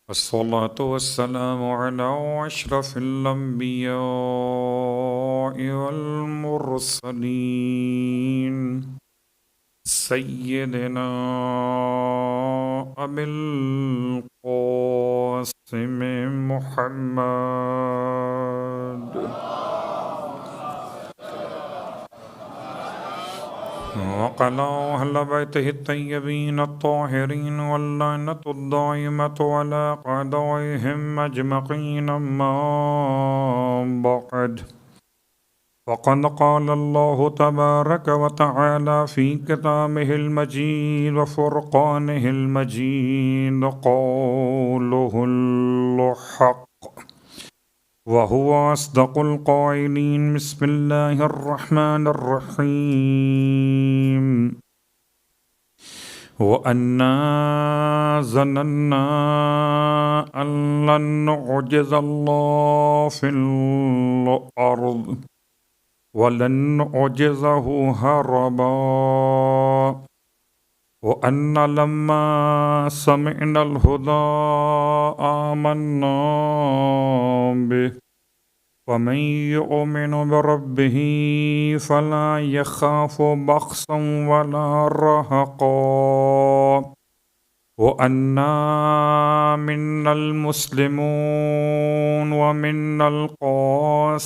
الصلاة والسلام على أشرف الأنبياء والمرسلين سيدنا أبي القاسم محمد وقال أهل بيته الطيبين الطاهرين واللعنة الدائمة على أعدائهم أجمعين أما بعد وقد قال الله تبارك وتعالى في كتابه المجيد وفرقانه المجيد قوله الحق وهو أصدق القائلين بسم الله الرحمن الرحيم وأنا ظننا أن لن نعجز الله في الأرض ولن نعجزه هربا وأن لما سمعنا الهدى آمنا به ومن يؤمن بربه فلا يخاف بخسا ولا رهقا وأنا منا المسلمون ومنا القاسطون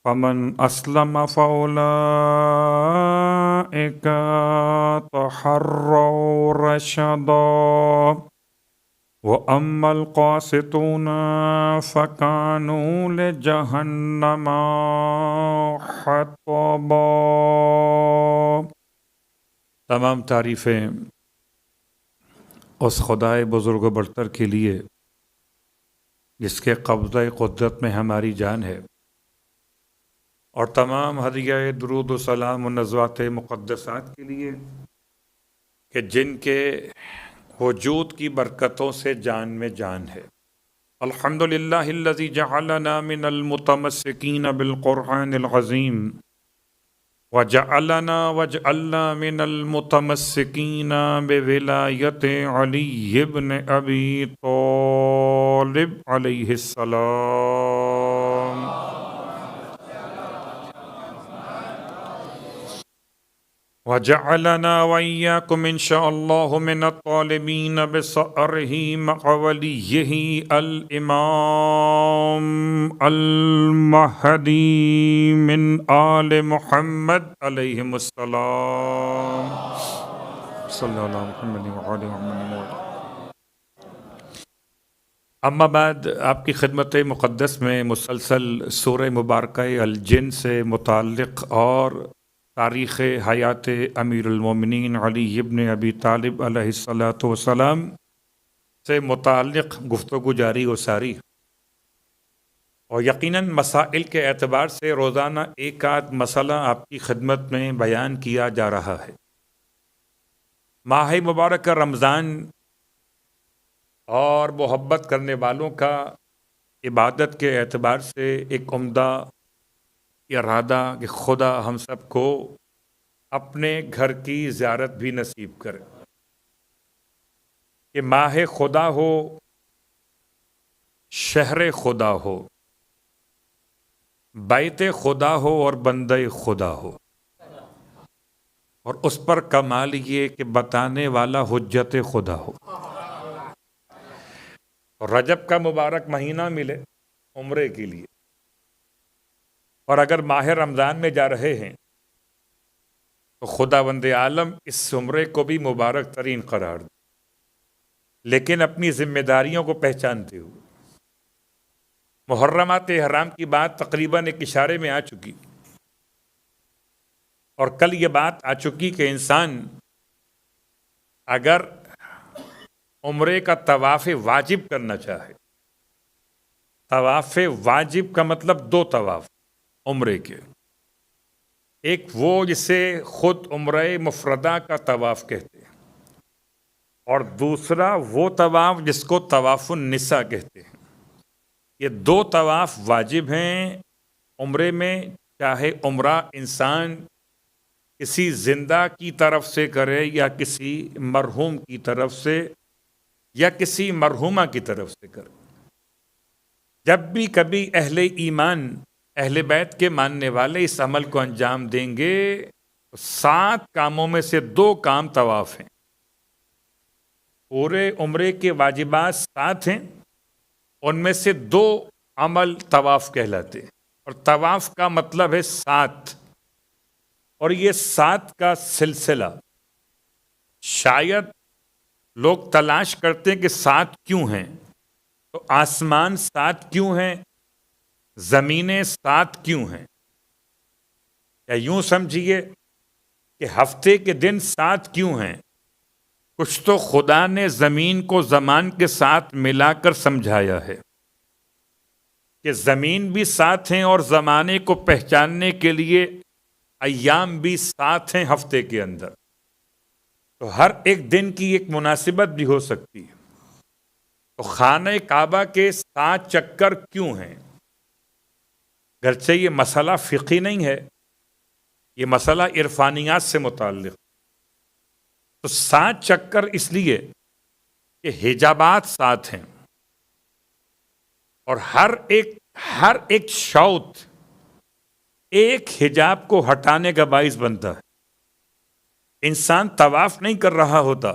فمن أسلم فأولئك تحروا رشدا وأما القاسطون فكانوا لجهنم حطبا۔ تمام تعریفیں اس خدائے بزرگ و برتر کے لیے جس کے قبضہ قدرت میں ہماری جان ہے، اور تمام ہدیہ درود و سلام و نزوات مقدسات کے لیے کہ جن کے وجود کی برکتوں سے جان میں جان ہے۔ الحمدللہ الذی جعلنا من المتمسکین بالقرآن العظیم وجعلنا من المتمسکین بولایت علی بن ابی طالب علیہ السلام۔ وجعلنا وإياكم إن شاء الله من الطالبين بصأره مع وليه الإمام المهدي من آل محمد عليهم السلام۔ صلی اللہ علیہ محمد وعلى محمد۔ اما بعد، آپ کی خدمت مقدس میں مسلسل سورہ مبارکہ الجن سے متعلق اور تاریخ حیات امیر المومنین علی ابن ابی طالب علیہ السلام سے متعلق گفتگو جاری و ساری، اور یقیناً مسائل کے اعتبار سے روزانہ ایک آدھ مسئلہ آپ کی خدمت میں بیان کیا جا رہا ہے۔ ماہ مبارک رمضان اور محبت کرنے والوں کا عبادت کے اعتبار سے ایک عمدہ ارادہ کہ خدا ہم سب کو اپنے گھر کی زیارت بھی نصیب کرے، کہ ماہ خدا ہو، شہر خدا ہو، بیت خدا ہو اور بندہ خدا ہو، اور اس پر کمال یہ کہ بتانے والا حجت خدا ہو۔ رجب کا مبارک مہینہ ملے عمرے کے لیے، اور اگر ماہ رمضان میں جا رہے ہیں تو خداوند عالم اس عمرے کو بھی مبارک ترین قرار دے، لیکن اپنی ذمہ داریوں کو پہچانتے ہوئے۔ محرمات احرام کی بات تقریباً ایک اشارے میں آ چکی، اور کل یہ بات آ چکی کہ انسان اگر عمرے کا طواف واجب کرنا چاہے، طواف واجب کا مطلب دو طواف عمرے کے، ایک وہ جسے خود عمرہ مفردہ کا طواف کہتے ہیں، اور دوسرا وہ طواف جس کو طواف النساء کہتے ہیں۔ یہ دو طواف واجب ہیں عمرے میں، چاہے عمرہ انسان کسی زندہ کی طرف سے کرے یا کسی مرحوم کی طرف سے یا کسی مرحومہ کی طرف سے کرے. جب بھی کبھی اہل ایمان اہل بیت کے ماننے والے اس عمل کو انجام دیں گے تو 7 کاموں میں سے 2 کام طواف ہیں. پورے عمرے کے واجبات 7 ہیں، ان میں سے 2 عمل طواف کہلاتے ہیں، اور طواف کا مطلب ہے 7، اور یہ 7 کا سلسلہ. شاید لوگ تلاش کرتے ہیں کہ 7 کیوں ہیں، تو آسمان 7 کیوں ہیں، زمینیں 7 کیوں ہیں، یا یوں سمجھیے کہ ہفتے کے دن 7 کیوں ہیں. کچھ تو خدا نے زمین کو زمان کے ساتھ ملا کر سمجھایا ہے کہ زمین بھی 7 ہیں اور زمانے کو پہچاننے کے لیے ایام بھی 7 ہیں ہفتے کے اندر. تو ہر ایک دن کی ایک مناسبت بھی ہو سکتی ہے. تو خانہ کعبہ کے 7 چکر کیوں ہیں؟ گرچہ یہ مسئلہ فقہی نہیں ہے، یہ مسئلہ عرفانیات سے متعلق. تو 7 چکر اس لیے کہ حجابات 7 ہیں، اور ہر ایک شوط ایک حجاب کو ہٹانے کا باعث بنتا ہے. انسان طواف نہیں کر رہا ہوتا،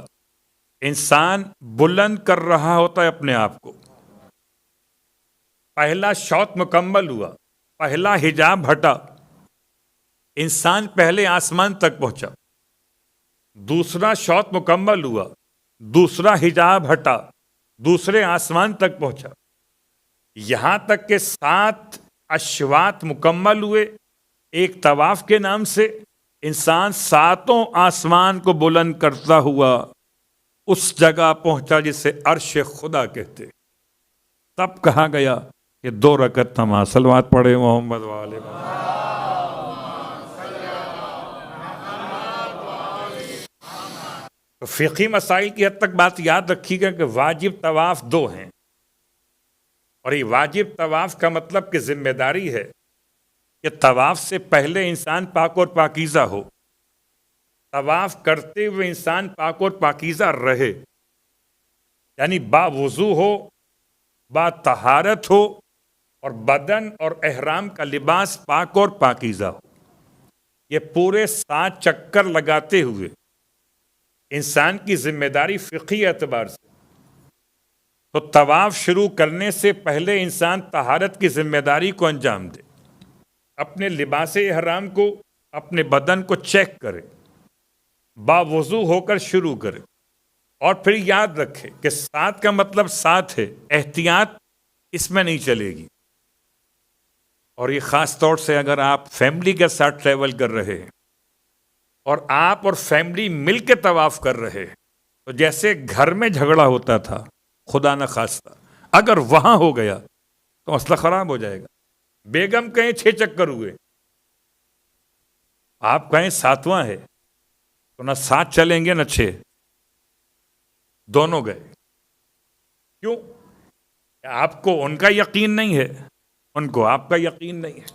انسان بلند کر رہا ہوتا ہے اپنے آپ کو. پہلا شوط مکمل ہوا، پہلا حجاب ہٹا، انسان پہلے آسمان تک پہنچا. دوسرا شوط مکمل ہوا، دوسرا حجاب ہٹا، دوسرے آسمان تک پہنچا. یہاں تک کہ 7 اشواط مکمل ہوئے ایک طواف کے نام سے. انسان 7 آسمان کو بلند کرتا ہوا اس جگہ پہنچا جسے عرش خدا کہتے. تب کہا گیا کہ 2 رکعت نماز. صلوات پڑھے محمد والے. تو فقہی مسائل کی حد تک بات یاد رکھی گا کہ واجب طواف 2 ہیں، اور یہ واجب طواف کا مطلب کہ ذمہ داری ہے کہ طواف سے پہلے انسان پاک اور پاکیزہ ہو، طواف کرتے ہوئے انسان پاک اور پاکیزہ رہے، یعنی با وضو ہو، با طہارت ہو، اور بدن اور احرام کا لباس پاک اور پاکیزہ ہو. یہ پورے 7 چکر لگاتے ہوئے انسان کی ذمہ داری فقہی اعتبار سے. تو طواف شروع کرنے سے پہلے انسان طہارت کی ذمہ داری کو انجام دے، اپنے لباس احرام کو، اپنے بدن کو چیک کرے، باوضو ہو کر شروع کرے. اور پھر یاد رکھے کہ 7 کا مطلب 7 ہے، احتیاط اس میں نہیں چلے گی. اور یہ خاص طور سے اگر آپ فیملی کے ساتھ ٹریول کر رہے ہیں اور آپ اور فیملی مل کے طواف کر رہے ہیں، تو جیسے گھر میں جھگڑا ہوتا تھا خدا نہ خواستہ، اگر وہاں ہو گیا تو مسئلہ خراب ہو جائے گا. بیگم کہیں 6 چکر ہوئے، آپ کہیں 7واں ہے، تو نہ 7 چلیں گے نہ 6، دونوں گئے. کیوں؟ آپ کو ان کا یقین نہیں ہے، ان کو آپ کا یقین نہیں ہے.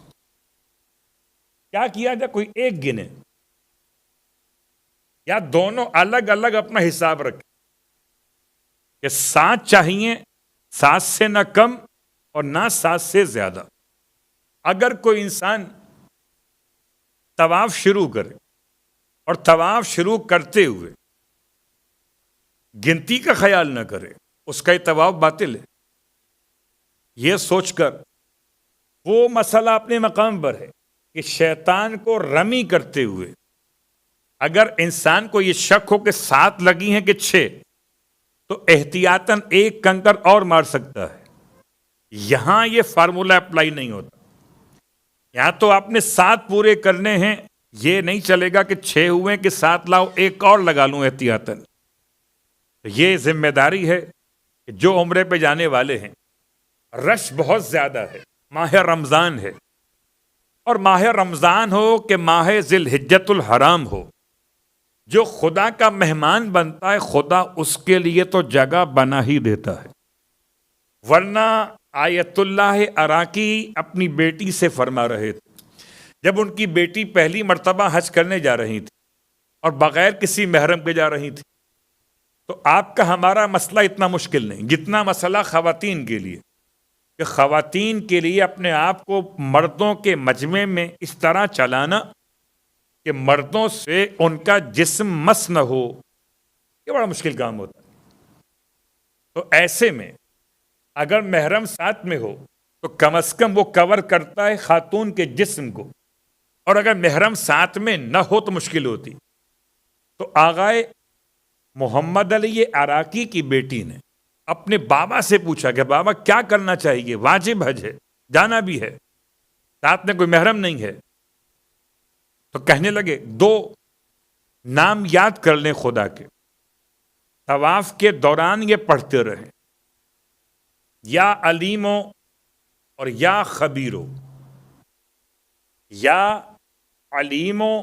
کیا کیا جائے؟ کوئی ایک گنے، یا دونوں الگ الگ اپنا حساب رکھیں کہ 7 چاہیے، 7 سے نہ کم اور نہ 7 سے زیادہ. اگر کوئی انسان طواف شروع کرے اور طواف شروع کرتے ہوئے گنتی کا خیال نہ کرے، اس کا یہ طواف باطل ہے. یہ سوچ کر وہ مسئلہ اپنے مقام پر ہے کہ شیطان کو رمی کرتے ہوئے اگر انسان کو یہ شک ہو کہ 7 لگی ہیں کہ 6، تو احتیاطاً ایک کنکر اور مار سکتا ہے. یہاں یہ فارمولہ اپلائی نہیں ہوتا. یہاں تو آپ نے 7 پورے کرنے ہیں، یہ نہیں چلے گا کہ 6 ہوئے کہ 7 لاؤ ایک اور لگا لوں احتیاطاً. یہ ذمہ داری ہے کہ جو عمرے پہ جانے والے ہیں، رش بہت زیادہ ہے، ماہ رمضان ہے، اور ماہ رمضان ہو کہ ماہ ذی الحجۃ الحرام ہو، جو خدا کا مہمان بنتا ہے خدا اس کے لیے تو جگہ بنا ہی دیتا ہے. ورنہ آیت اللہ عراقی اپنی بیٹی سے فرما رہے تھے جب ان کی بیٹی پہلی مرتبہ حج کرنے جا رہی تھی اور بغیر کسی محرم کے جا رہی تھی، تو آپ کا ہمارا مسئلہ اتنا مشکل نہیں جتنا مسئلہ خواتین کے لیے، کہ خواتین کے لیے اپنے آپ کو مردوں کے مجمع میں اس طرح چلانا کہ مردوں سے ان کا جسم مس نہ ہو، یہ بڑا مشکل کام ہوتا ہے۔ تو ایسے میں اگر محرم ساتھ میں ہو تو کم از کم وہ کور کرتا ہے خاتون کے جسم کو، اور اگر محرم ساتھ میں نہ ہو تو مشکل ہوتی۔ تو آغائے محمد علی عراقی کی بیٹی نے اپنے بابا سے پوچھا کہ بابا کیا کرنا چاہیے، واجب حج ہے، جانا بھی ہے، ساتھ میں کوئی محرم نہیں ہے۔ تو کہنے لگے 2 نام یاد کر لیں خدا کے، طواف کے دوران یہ پڑھتے رہیں، یا علیمو اور یا خبیرو، یا علیمو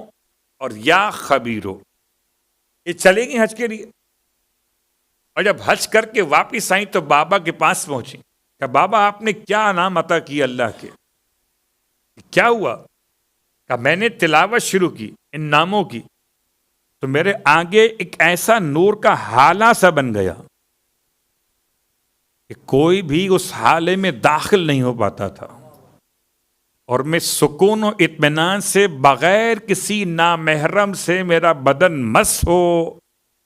اور یا خبیرو، یہ چلے گی حج کے لیے۔ اور جب حج کر کے واپس آئیں تو بابا کے پاس پہنچی کہ بابا آپ نے کیا انعام عطا کی اللہ کے، کیا ہوا؟ کہ میں نے تلاوت شروع کی ان ناموں کی تو میرے آگے ایک ایسا نور کا حالہ سا بن گیا کہ کوئی بھی اس حالے میں داخل نہیں ہو پاتا تھا، اور میں سکون و اطمینان سے بغیر کسی نامحرم سے میرا بدن مس ہو،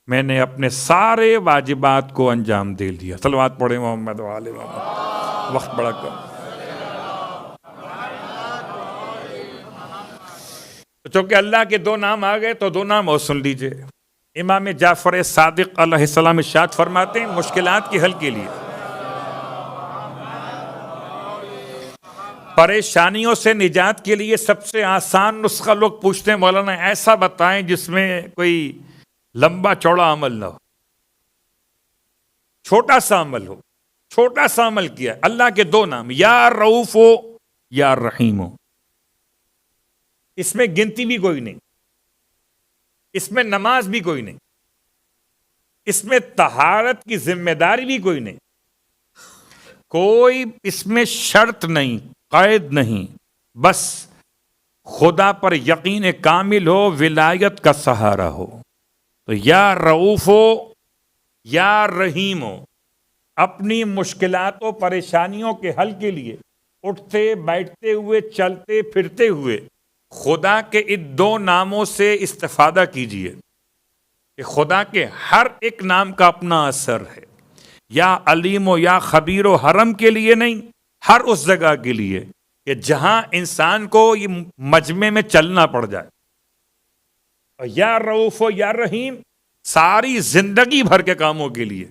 میں نے اپنے سارے واجبات کو انجام دے دیا۔ صلوات پڑھیں محمد و آل محمد۔ وقت بڑا کم، چونکہ اللہ کے 2 نام آ گئے تو 2 نام اور سن لیجئے۔ امام جعفر صادق علیہ السلام ارشاد فرماتے ہیں مشکلات کے حل کے لیے، پریشانیوں سے نجات کے لیے سب سے آسان نسخہ لوگ پوچھتے ہیں مولانا ایسا بتائیں جس میں کوئی لمبا چوڑا عمل نہ ہو، چھوٹا سا عمل ہو۔ چھوٹا سا عمل کیا ہے، اللہ کے 2 نام، یا رؤوف ہو یا رحیم ہو، اس میں گنتی بھی کوئی نہیں، اس میں نماز بھی کوئی نہیں، اس میں طہارت کی ذمہ داری بھی کوئی نہیں، کوئی اس میں شرط نہیں، قید نہیں، بس خدا پر یقین کامل ہو، ولایت کا سہارا ہو۔ تو یا رؤوف ہو یا رحیم ہو، اپنی مشکلات و پریشانیوں کے حل کے لیے اٹھتے بیٹھتے ہوئے چلتے پھرتے ہوئے خدا کے ان 2 ناموں سے استفادہ کیجیے کہ خدا کے ہر ایک نام کا اپنا اثر ہے۔ یا علیم و یا خبیر و حرم کے لیے نہیں، ہر اس جگہ کے لیے کہ جہاں انسان کو یہ مجمع میں چلنا پڑ جائے۔ اور یا رؤوف و یا رحیم ساری زندگی بھر کے کاموں کے لیے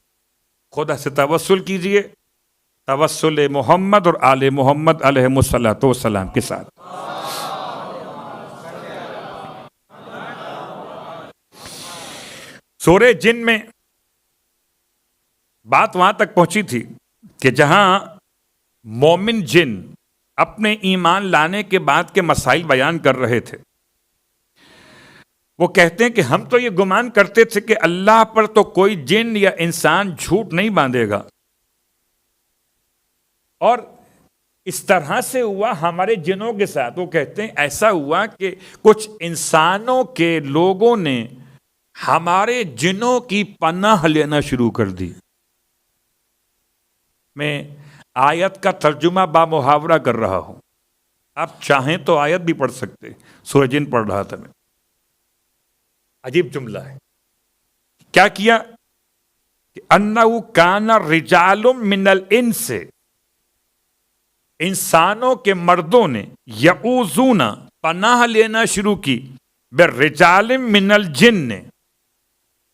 خدا سے توسل کیجیے، توسل محمد اور آل محمد علیہ الصلوۃ والسلام کے ساتھ۔ سورہ جن میں بات وہاں تک پہنچی تھی کہ جہاں مومن جن اپنے ایمان لانے کے بعد کے مسائل بیان کر رہے تھے، وہ کہتے ہیں کہ ہم تو یہ گمان کرتے تھے کہ اللہ پر تو کوئی جن یا انسان جھوٹ نہیں باندھے گا، اور اس طرح سے ہوا ہمارے جنوں کے ساتھ۔ وہ کہتے ہیں ایسا ہوا کہ کچھ انسانوں کے لوگوں نے ہمارے جنوں کی پناہ لینا شروع کر دی۔ میں آیت کا ترجمہ بامحاورہ کر رہا ہوں، آپ چاہیں تو آیت بھی پڑھ سکتے۔ سورہ جن پڑھ رہا تھا میں، عجیب جملہ ہے۔ کیا کیا کہ انہ کان رجال من الانس، انسانوں کے مردوں نے یعوذون پناہ لینا شروع کی برجال من الجن،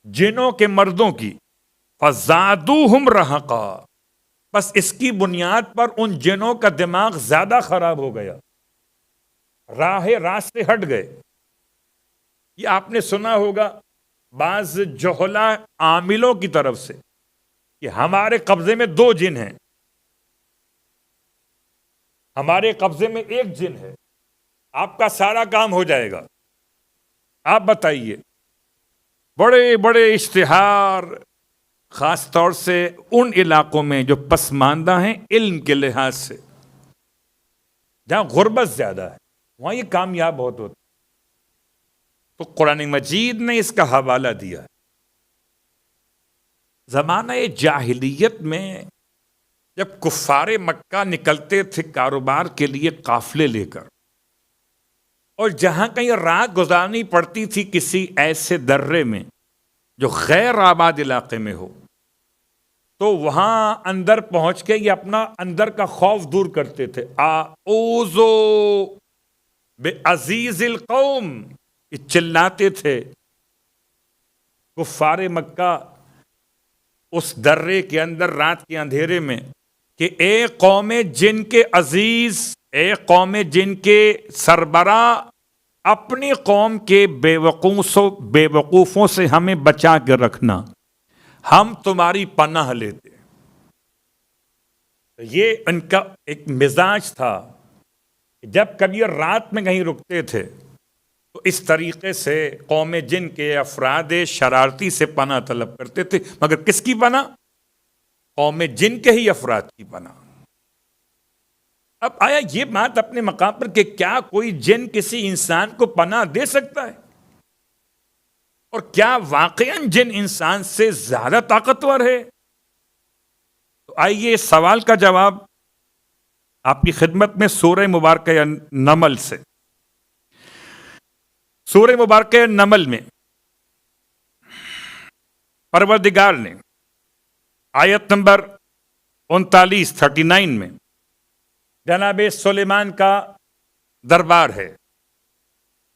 جنوں کے مردوں کی، فزادوہم رہقا، بس اس کی بنیاد پر ان جنوں کا دماغ زیادہ خراب ہو گیا، راہ راست سے ہٹ گئے۔ یہ آپ نے سنا ہوگا بعض جہلا عاملوں کی طرف سے کہ ہمارے قبضے میں 2 جن ہیں، ہمارے قبضے میں 1 جن ہے، آپ کا سارا کام ہو جائے گا۔ آپ بتائیے، بڑے بڑے اشتہار، خاص طور سے ان علاقوں میں جو پسماندہ ہیں علم کے لحاظ سے، جہاں غربت زیادہ ہے، وہاں یہ کامیاب بہت ہوتا. تو قرآن مجید نے اس کا حوالہ دیا. زمانہ جاہلیت میں جب کفار مکہ نکلتے تھے کاروبار کے لیے قافلے لے کر، اور جہاں کہیں رات گزارنی پڑتی تھی کسی ایسے درے میں جو غیر آباد علاقے میں ہو، تو وہاں اندر پہنچ کے یہ اپنا اندر کا خوف دور کرتے تھے. اعوذ بعزیز القوم، یہ چلاتے تھے کفار مکہ اس درے کے اندر رات کے اندھیرے میں کہ اے قوم جن کے عزیز، اے قوم جن کے سربراہ، اپنی قوم کے بے وقوفوں سے ہمیں بچا کے رکھنا، ہم تمہاری پناہ لیتے. یہ ان کا ایک مزاج تھا. جب کبھی رات میں کہیں رکتے تھے تو اس طریقے سے قوم جن کے افراد شرارتی سے پناہ طلب کرتے تھے. مگر کس کی پناہ؟ قوم جن کے ہی افراد کی پناہ. اب آیا یہ بات اپنے مقام پر کہ کیا کوئی جن کسی انسان کو پناہ دے سکتا ہے؟ اور کیا واقعاً جن انسان سے زیادہ طاقتور ہے؟ تو آئیے اس سوال کا جواب آپ کی خدمت میں سورہ مبارکہ نمل سے. سورہ مبارکہ نمل میں پروردگار نے آیت نمبر 39 میں جناب سلیمان کا دربار ہے،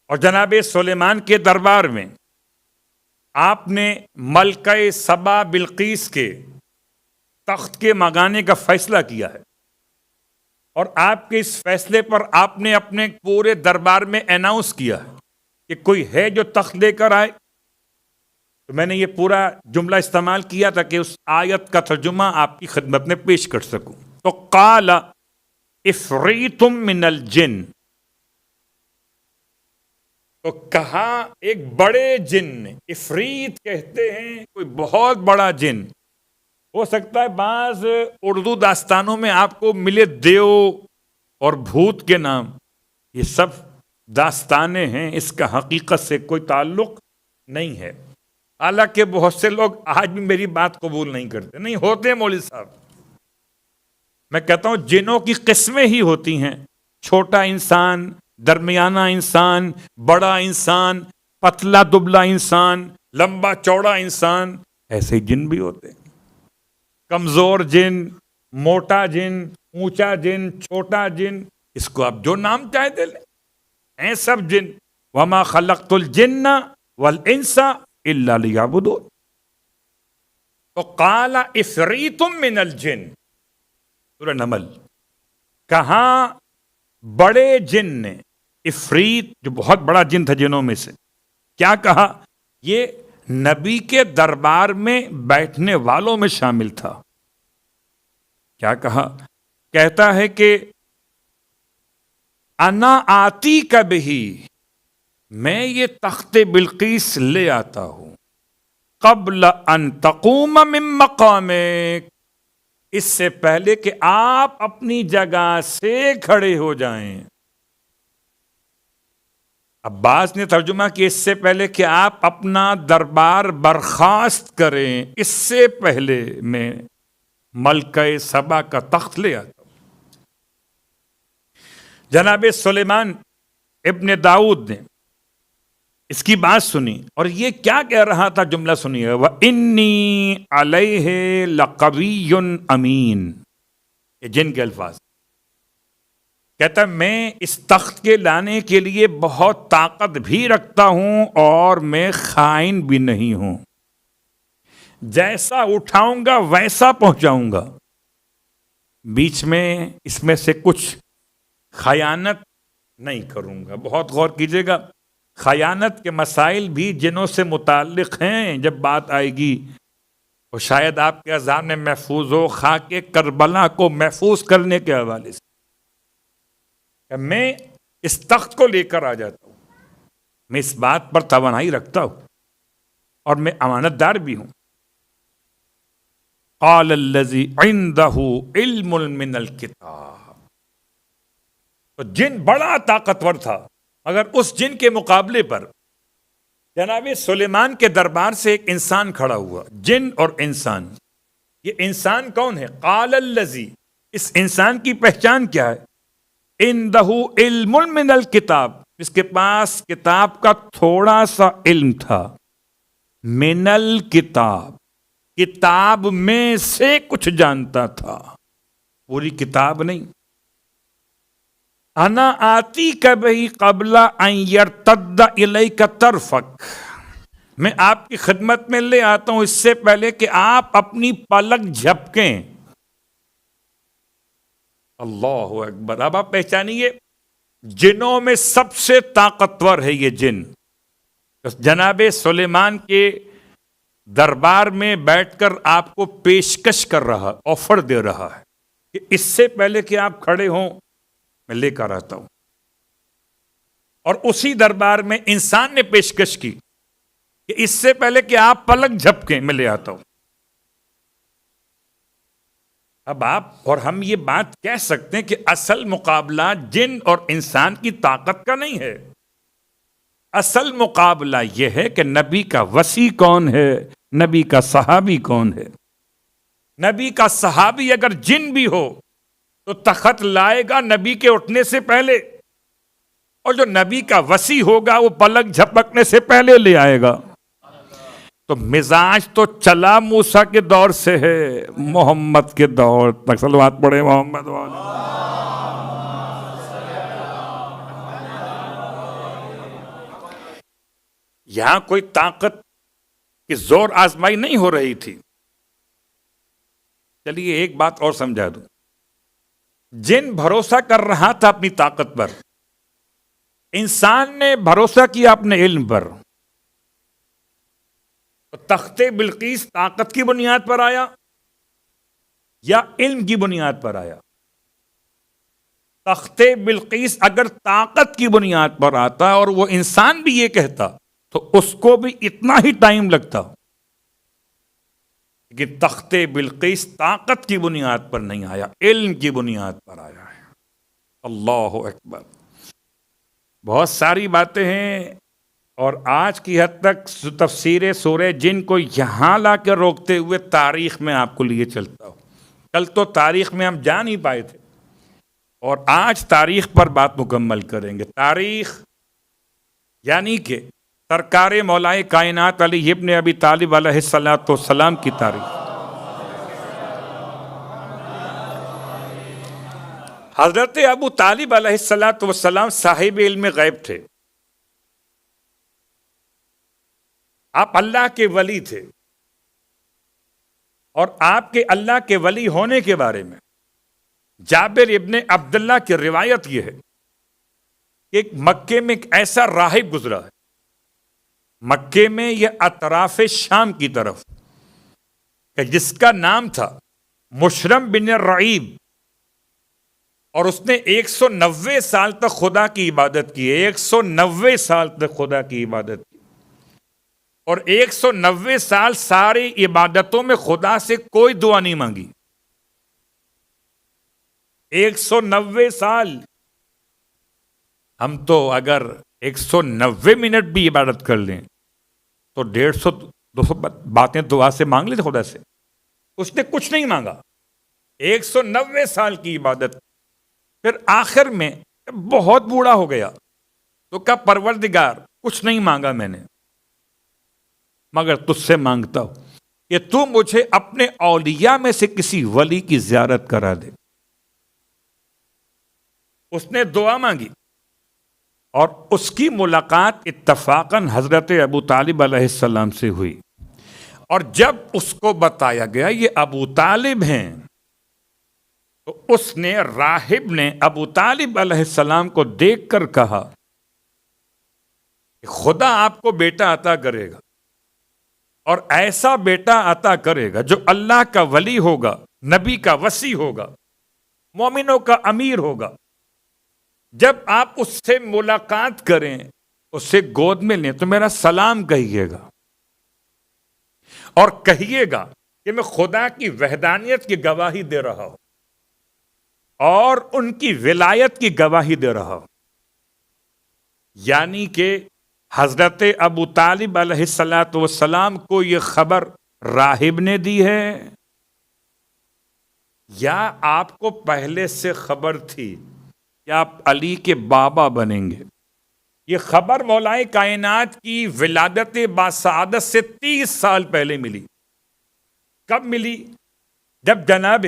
اور جناب سلیمان کے دربار میں آپ نے ملکہ سبا بلقیس کے تخت کے منگانے کا فیصلہ کیا ہے. اور آپ کے اس فیصلے پر آپ نے اپنے پورے دربار میں اناؤنس کیا ہے کہ کوئی ہے جو تخت لے کر آئے. تو میں نے یہ پورا جملہ استعمال کیا تھا کہ اس آیت کا ترجمہ آپ کی خدمت میں پیش کر سکوں. تو قال افریت من الجن، تو کہا ایک بڑے جن نے، افریت کہتے ہیں کوئی بہت بڑا جن. ہو سکتا ہے بعض اردو داستانوں میں آپ کو ملے دیو اور بھوت کے نام، یہ سب داستانیں ہیں، اس کا حقیقت سے کوئی تعلق نہیں ہے. حالانکہ بہت سے لوگ آج بھی میری بات قبول نہیں کرتے. نہیں ہوتے مولوی صاحب. میں کہتا ہوں جنوں کی قسمیں ہی ہوتی ہیں، چھوٹا انسان، درمیانہ انسان، بڑا انسان، پتلا دبلا انسان، لمبا چوڑا انسان، ایسے جن بھی ہوتے ہیں. کمزور جن، موٹا جن، اونچا جن، چھوٹا جن، اس کو آپ جو نام چاہے دے لیں، ہیں سب جن. وما خلقت الجن والانس الا لیعبدون. تو قال افریت من الجن، سورہ نمل. کہاں بڑے جن نے، افریت جو بہت بڑا جن تھا جنوں میں سے، کیا کہا؟ یہ نبی کے دربار میں بیٹھنے والوں میں شامل تھا. کیا کہا؟ کہتا ہے کہ انا آتی کبھی، میں یہ تخت بلقیس لے آتا ہوں، قبل ان تقوم من مقامک، اس سے پہلے کہ آپ اپنی جگہ سے کھڑے ہو جائیں. عباس نے ترجمہ کیا اس سے پہلے کہ آپ اپنا دربار برخاست کریں، اس سے پہلے میں ملکہ سبا کا تخت لے آتا ہوں. جناب سلیمان ابن داؤد نے اس کی بات سنی، اور یہ کیا کہہ رہا تھا، جملہ سنیے. وَإِنِّي عَلَيْهِ لَقَوِيٌّ أَمِينٌ، یہ جن کے الفاظ. کہتا ہے میں اس تخت کے لانے کے لیے بہت طاقت بھی رکھتا ہوں اور میں خائن بھی نہیں ہوں. جیسا اٹھاؤں گا ویسا پہنچاؤں گا. بیچ میں اس میں سے کچھ خیانت نہیں کروں گا. بہت غور کیجیے گا، خیانت کے مسائل بھی جنوں سے متعلق ہیں. جب بات آئے گی اور شاید آپ کے اذہان میں محفوظ ہو، خاک کربلا کو محفوظ کرنے کے حوالے سے، کہ میں اس تخت کو لے کر آ جاتا ہوں، میں اس بات پر توانائی رکھتا ہوں اور میں امانت دار بھی ہوں. قال الذی عنده علم من الکتاب، تو جن بڑا طاقتور تھا، مگر اس جن کے مقابلے پر جناب سلیمان کے دربار سے ایک انسان کھڑا ہوا، جن اور انسان۔ یہ انسان کون ہے؟ قال الذی، اس انسان کی پہچان کیا ہے؟ عندہ علم من الکتاب، اس کے پاس کتاب کا تھوڑا سا علم تھا، من الکتاب، کتاب میں سے کچھ جانتا تھا، پوری کتاب نہیں۔ انا آتی کبھی قبل ان یرتد الیک طرفک، میں آپ کی خدمت میں لے آتا ہوں اس سے پہلے کہ آپ اپنی پلک جھپکیں۔ اللہ اکبر۔ اب آپ پہچانیے، جنوں میں سب سے طاقتور ہے یہ جن۔ جناب سلیمان کے دربار میں بیٹھ کر آپ کو پیشکش کر رہا، آفر دے رہا ہے کہ اس سے پہلے کہ آپ کھڑے ہوں میں لے کر آتا ہوں۔ اور اسی دربار میں انسان نے پیشکش کی کہ اس سے پہلے کہ آپ پلک جھپکیں میں لے آتا ہوں۔ اب آپ اور ہم یہ بات کہہ سکتے ہیں کہ اصل مقابلہ جن اور انسان کی طاقت کا نہیں ہے، اصل مقابلہ یہ ہے کہ نبی کا وصی کون ہے، نبی کا صحابی کون ہے۔ نبی کا صحابی اگر جن بھی ہو تو تخت لائے گا نبی کے اٹھنے سے پہلے، اور جو نبی کا وصی ہوگا وہ پلک جھپکنے سے پہلے لے آئے گا۔ تو مزاج تو چلا موسیٰ کے دور سے ہے محمد کے دور تک۔ صلوات پڑھے محمد والے۔ یہاں کوئی طاقت کی زور آزمائی نہیں ہو رہی تھی۔ چلیے ایک بات اور سمجھا دوں، جن بھروسہ کر رہا تھا اپنی طاقت پر، انسان نے بھروسہ کیا اپنے علم پر۔ تخت بلقیس طاقت کی بنیاد پر آیا یا علم کی بنیاد پر آیا؟ تخت بلقیس اگر طاقت کی بنیاد پر آتا اور وہ انسان بھی یہ کہتا تو اس کو بھی اتنا ہی ٹائم لگتا، کہ تخت بلقیس طاقت کی بنیاد پر نہیں آیا، علم کی بنیاد پر آیا ہے۔ اللہ اکبر۔ بہت ساری باتیں ہیں، اور آج کی حد تک تفسیر سورہ جن کو یہاں لا کے روکتے ہوئے تاریخ میں آپ کو لیے چلتا ہوں۔ کل تو تاریخ میں ہم جا نہیں پائے تھے، اور آج تاریخ پر بات مکمل کریں گے۔ تاریخ یعنی کہ سرکار مولائے کائنات علی ابن ابی طالب علیہ السلام کی تاریخ۔ حضرت ابو طالب علیہ السلام صاحب علم غیب تھے، آپ اللہ کے ولی تھے، اور آپ کے اللہ کے ولی ہونے کے بارے میں جابر ابن عبداللہ کی روایت یہ ہے کہ مکے میں ایک ایسا راہب گزرا ہے، مکے میں یہ اطراف شام کی طرف، کہ جس کا نام تھا مشرم بن رعیب، اور اس نے 190 سال تک خدا کی عبادت کی، 190 سال تک خدا کی عبادت کی، اور 190 سال ساری عبادتوں میں خدا سے کوئی دعا نہیں مانگی۔ 190 سال۔ ہم تو اگر 190 منٹ بھی عبادت کر لیں تو 150-200 باتیں دعا سے مانگ لیتے خدا سے، اس نے کچھ نہیں مانگا۔ 190 سال کی عبادت، پھر آخر میں بہت بوڑھا ہو گیا تو کہا پروردگار کچھ نہیں مانگا میں نے، مگر تجھ سے مانگتا ہوں کہ تو مجھے اپنے اولیاء میں سے کسی ولی کی زیارت کرا دے۔ اس نے دعا مانگی، اور اس کی ملاقات اتفاقاً حضرت ابو طالب علیہ السلام سے ہوئی، اور جب اس کو بتایا گیا یہ ابو طالب ہیں، تو اس نے راہب نے ابو طالب علیہ السلام کو دیکھ کر کہا کہ خدا آپ کو بیٹا عطا کرے گا، اور ایسا بیٹا عطا کرے گا جو اللہ کا ولی ہوگا، نبی کا وصی ہوگا، مومنوں کا امیر ہوگا۔ جب آپ اس سے ملاقات کریں، اس سے گود میں لیں تو میرا سلام کہیے گا، اور کہیے گا کہ میں خدا کی وحدانیت کی گواہی دے رہا ہوں۔ اور ان کی ولایت کی گواہی دے رہا ہوں. یعنی کہ حضرت ابو طالب علیہ الصلاۃ والسلام کو یہ خبر راہب نے دی ہے یا آپ کو پہلے سے خبر تھی کہ آپ علی کے بابا بنیں گے؟ یہ خبر مولائے کائنات کی ولادت باسعادت سے 30 سال پہلے ملی. کب ملی؟ جب جناب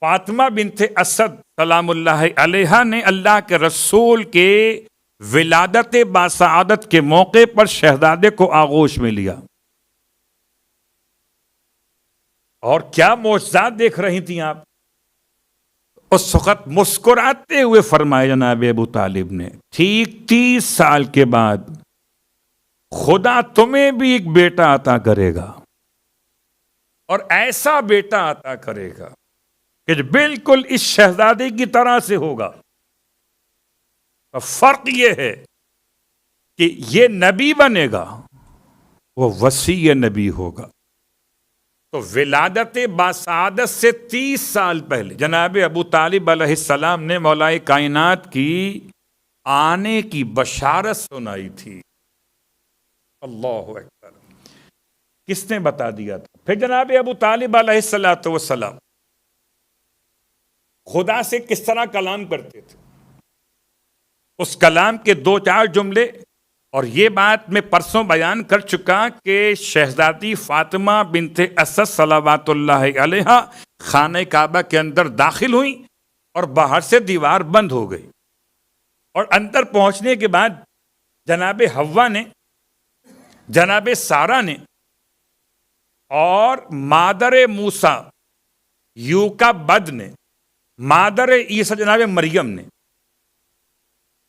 فاطمہ بنت اسد سلام اللہ علیہا نے اللہ کے رسول کے ولادت باسعادت کے موقع پر شہزادے کو آغوش میں لیا. اور کیا معجزات دیکھ رہی تھیں آپ؟ اس وقت مسکراتے ہوئے فرمایا جناب ابو طالب نے، ٹھیک 30 سال کے بعد خدا تمہیں بھی ایک بیٹا عطا کرے گا، اور ایسا بیٹا عطا کرے گا کہ بالکل اس شہزادے کی طرح سے ہوگا. فرق یہ ہے کہ یہ نبی بنے گا، وہ وصی نبی ہوگا. تو ولادت باسعادت سے 30 سال پہلے جناب ابو طالب علیہ السلام نے مولائے کائنات کی آنے کی بشارت سنائی تھی. اللہ اکبر. کس نے بتا دیا تھا؟ پھر جناب ابو طالب علیہ الصلاۃ والسلام خدا سے کس طرح کلام کرتے تھے، اس کلام کے 2-4 جملے. اور یہ بات میں پرسوں بیان کر چکا کہ شہزادی فاطمہ بنت اسد صلوات اللہ علیہا خانہ کعبہ کے اندر داخل ہوئیں اور باہر سے دیوار بند ہو گئی. اور اندر پہنچنے کے بعد جناب حوا نے، جناب سارہ نے اور مادر موسیٰ یوکا بد نے، مادر عیسیٰ جناب مریم نے،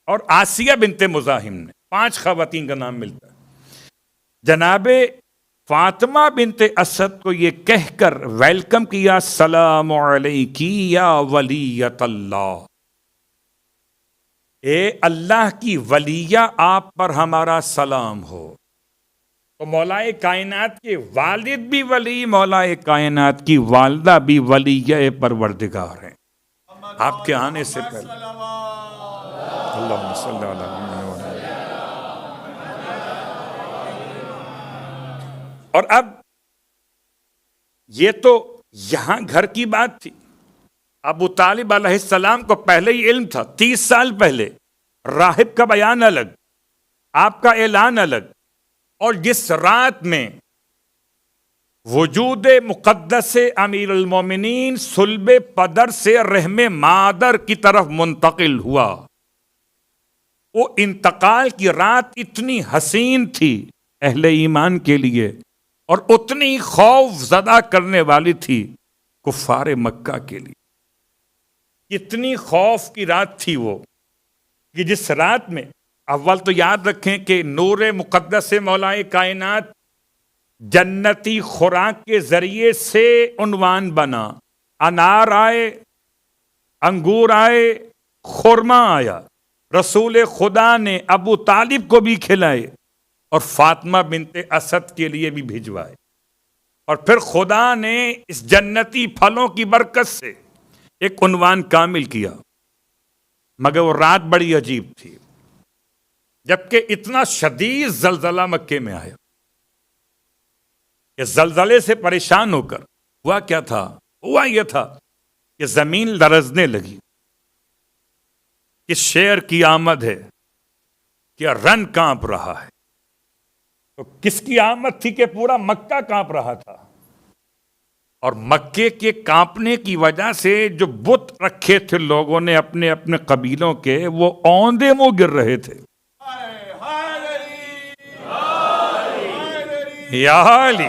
اور آسیہ بنت مزاحم نے، 5 خواتین کا نام ملتا ہے. جناب فاطمہ بنت اسد کو یہ کہہ کر ویلکم کیا، السلام علیکی یا ولیۃ اللہ، اے اللہ کی ولیہ آپ پر ہمارا سلام ہو. تو مولائے کائنات کے والد بھی ولی، مولائے کائنات کی والدہ بھی ولیہ پروردگار ہیں. آپ کے آنے سے پہلے اللہم صلی علی محمد. اور اب یہ تو یہاں گھر کی بات تھی. ابو طالب علیہ السلام کو پہلے ہی علم تھا، 30 سال پہلے. راہب کا بیان الگ، آپ کا اعلان الگ. اور جس رات میں وجود مقدس امیر المومنین صلب پدر سے رحم مادر کی طرف منتقل ہوا، وہ انتقال کی رات اتنی حسین تھی اہل ایمان کے لیے، اور اتنی خوف زدہ کرنے والی تھی کفار مکہ کے لیے. اتنی خوف کی رات تھی وہ کہ جس رات میں اول تو یاد رکھیں کہ نور مقدس مولائے کائنات جنتی خوراک کے ذریعے سے عنوان بنا. انار آئے، انگور آئے، خورما آیا. رسول خدا نے ابو طالب کو بھی کھلائے اور فاطمہ بنت اسد کے لیے بھی بھجوائے. اور پھر خدا نے اس جنتی پھلوں کی برکت سے ایک عنوان کامل کیا. مگر وہ رات بڑی عجیب تھی، جبکہ اتنا شدید زلزلہ مکے میں آیا. کہ زلزلے سے پریشان ہو کر ہوا کیا تھا؟ ہوا یہ تھا کہ زمین لرزنے لگی. کس شعر کی آمد ہے کہ رن کانپ رہا ہے. تو کس کی آمد تھی کہ پورا مکہ کانپ رہا تھا. اور مکے کے کانپنے کی وجہ سے جو بت رکھے تھے لوگوں نے اپنے اپنے قبیلوں کے، وہ اوندے منہ گر رہے تھے. یا علی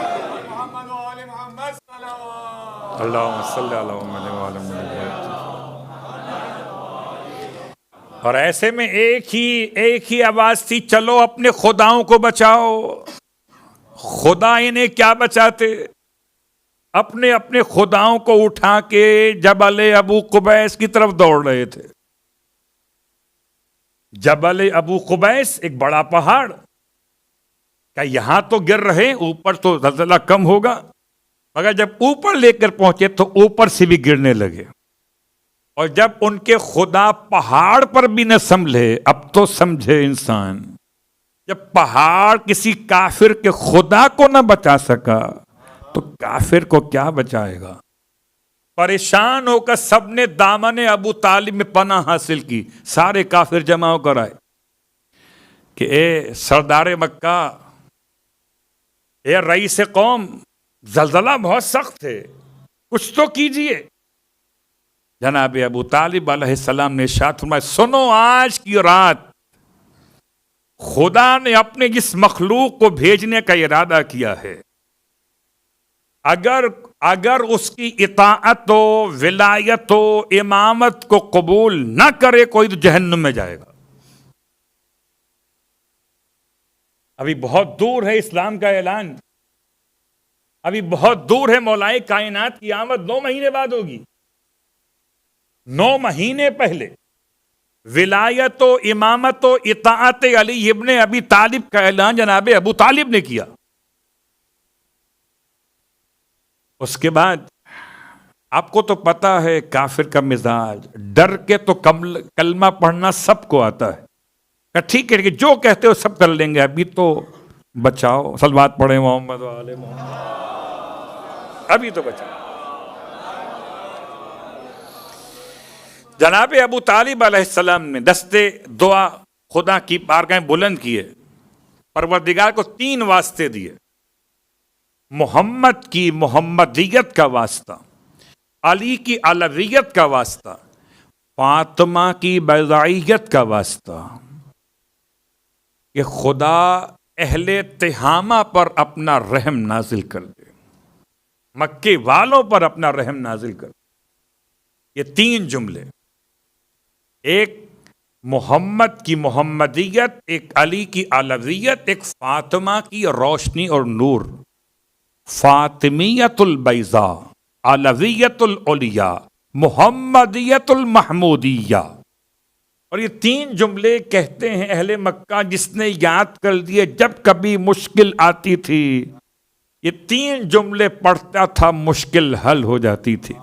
اللہم صلی علی محمد. اور ایسے میں ایک ہی آواز تھی، چلو اپنے خداؤں کو بچاؤ. خدا انہیں کیا بچاتے؟ اپنے اپنے خداؤں کو اٹھا کے جبل ابو قبیس کی طرف دوڑ رہے تھے. جبل ابو قبیس ایک بڑا پہاڑ، کہ یہاں تو گر رہے، اوپر تو زلزلہ کم ہوگا. مگر جب اوپر لے کر پہنچے تو اوپر سے بھی گرنے لگے. اور جب ان کے خدا پہاڑ پر بھی نہ سنبھلے، اب تو سمجھے انسان، جب پہاڑ کسی کافر کے خدا کو نہ بچا سکا تو کافر کو کیا بچائے گا؟ پریشان ہو کر سب نے دامن ابو طالب میں پناہ حاصل کی، سارے کافر جمع ہو کر آئے کہ اے سردار مکہ، اے رئیس قوم، زلزلہ بہت سخت ہے، کچھ تو کیجئے۔ جناب ابو طالب علیہ السلام نے ارشاد فرمایا، سنو، آج کی رات خدا نے اپنے اس مخلوق کو بھیجنے کا ارادہ کیا ہے، اگر اس کی اطاعت و ولایت و امامت کو قبول نہ کرے کوئی تو جہنم میں جائے گا۔ ابھی بہت دور ہے اسلام کا اعلان، ابھی بہت دور ہے مولائے کائنات کی آمد، 9 مہینے بعد ہوگی۔ 9 مہینے پہلے ولایت و امامت و اطاعت علی ابن ابی طالب کا اعلان جناب ابو طالب نے کیا۔ اس کے بعد آپ کو تو پتا ہے کافر کا مزاج، ڈر کے تو کلمہ پڑھنا سب کو آتا ہے، کہ ٹھیک ہے کہ جو کہتے ہو سب کر لیں گے، ابھی تو بچاؤ، صلوات پڑھیں محمد و آل محمد، ابھی تو بچاؤ۔ جناب ابو طالب علیہ السلام نے دستے دعا خدا کی بارگاہ بلند کیے، پروردگار کو 3 واسطے دیے: محمد کی محمدیت کا واسطہ، علی کی علویت کا واسطہ، فاطمہ کی بیضائیت کا واسطہ، کہ خدا اہل تہامہ پر اپنا رحم نازل کر دے، مکے والوں پر اپنا رحم نازل کر دے۔ یہ 3 جملے، ایک محمد کی محمدیت، ایک علی کی علویت، ایک فاطمہ کی روشنی اور نور، فاطمیت البیضاء، علویت العلیاء، محمدیت المحمودیہ۔ اور یہ 3 جملے کہتے ہیں اہل مکہ، جس نے یاد کر دیے جب کبھی مشکل آتی تھی، یہ 3 جملے پڑھتا تھا، مشکل حل ہو جاتی تھی۔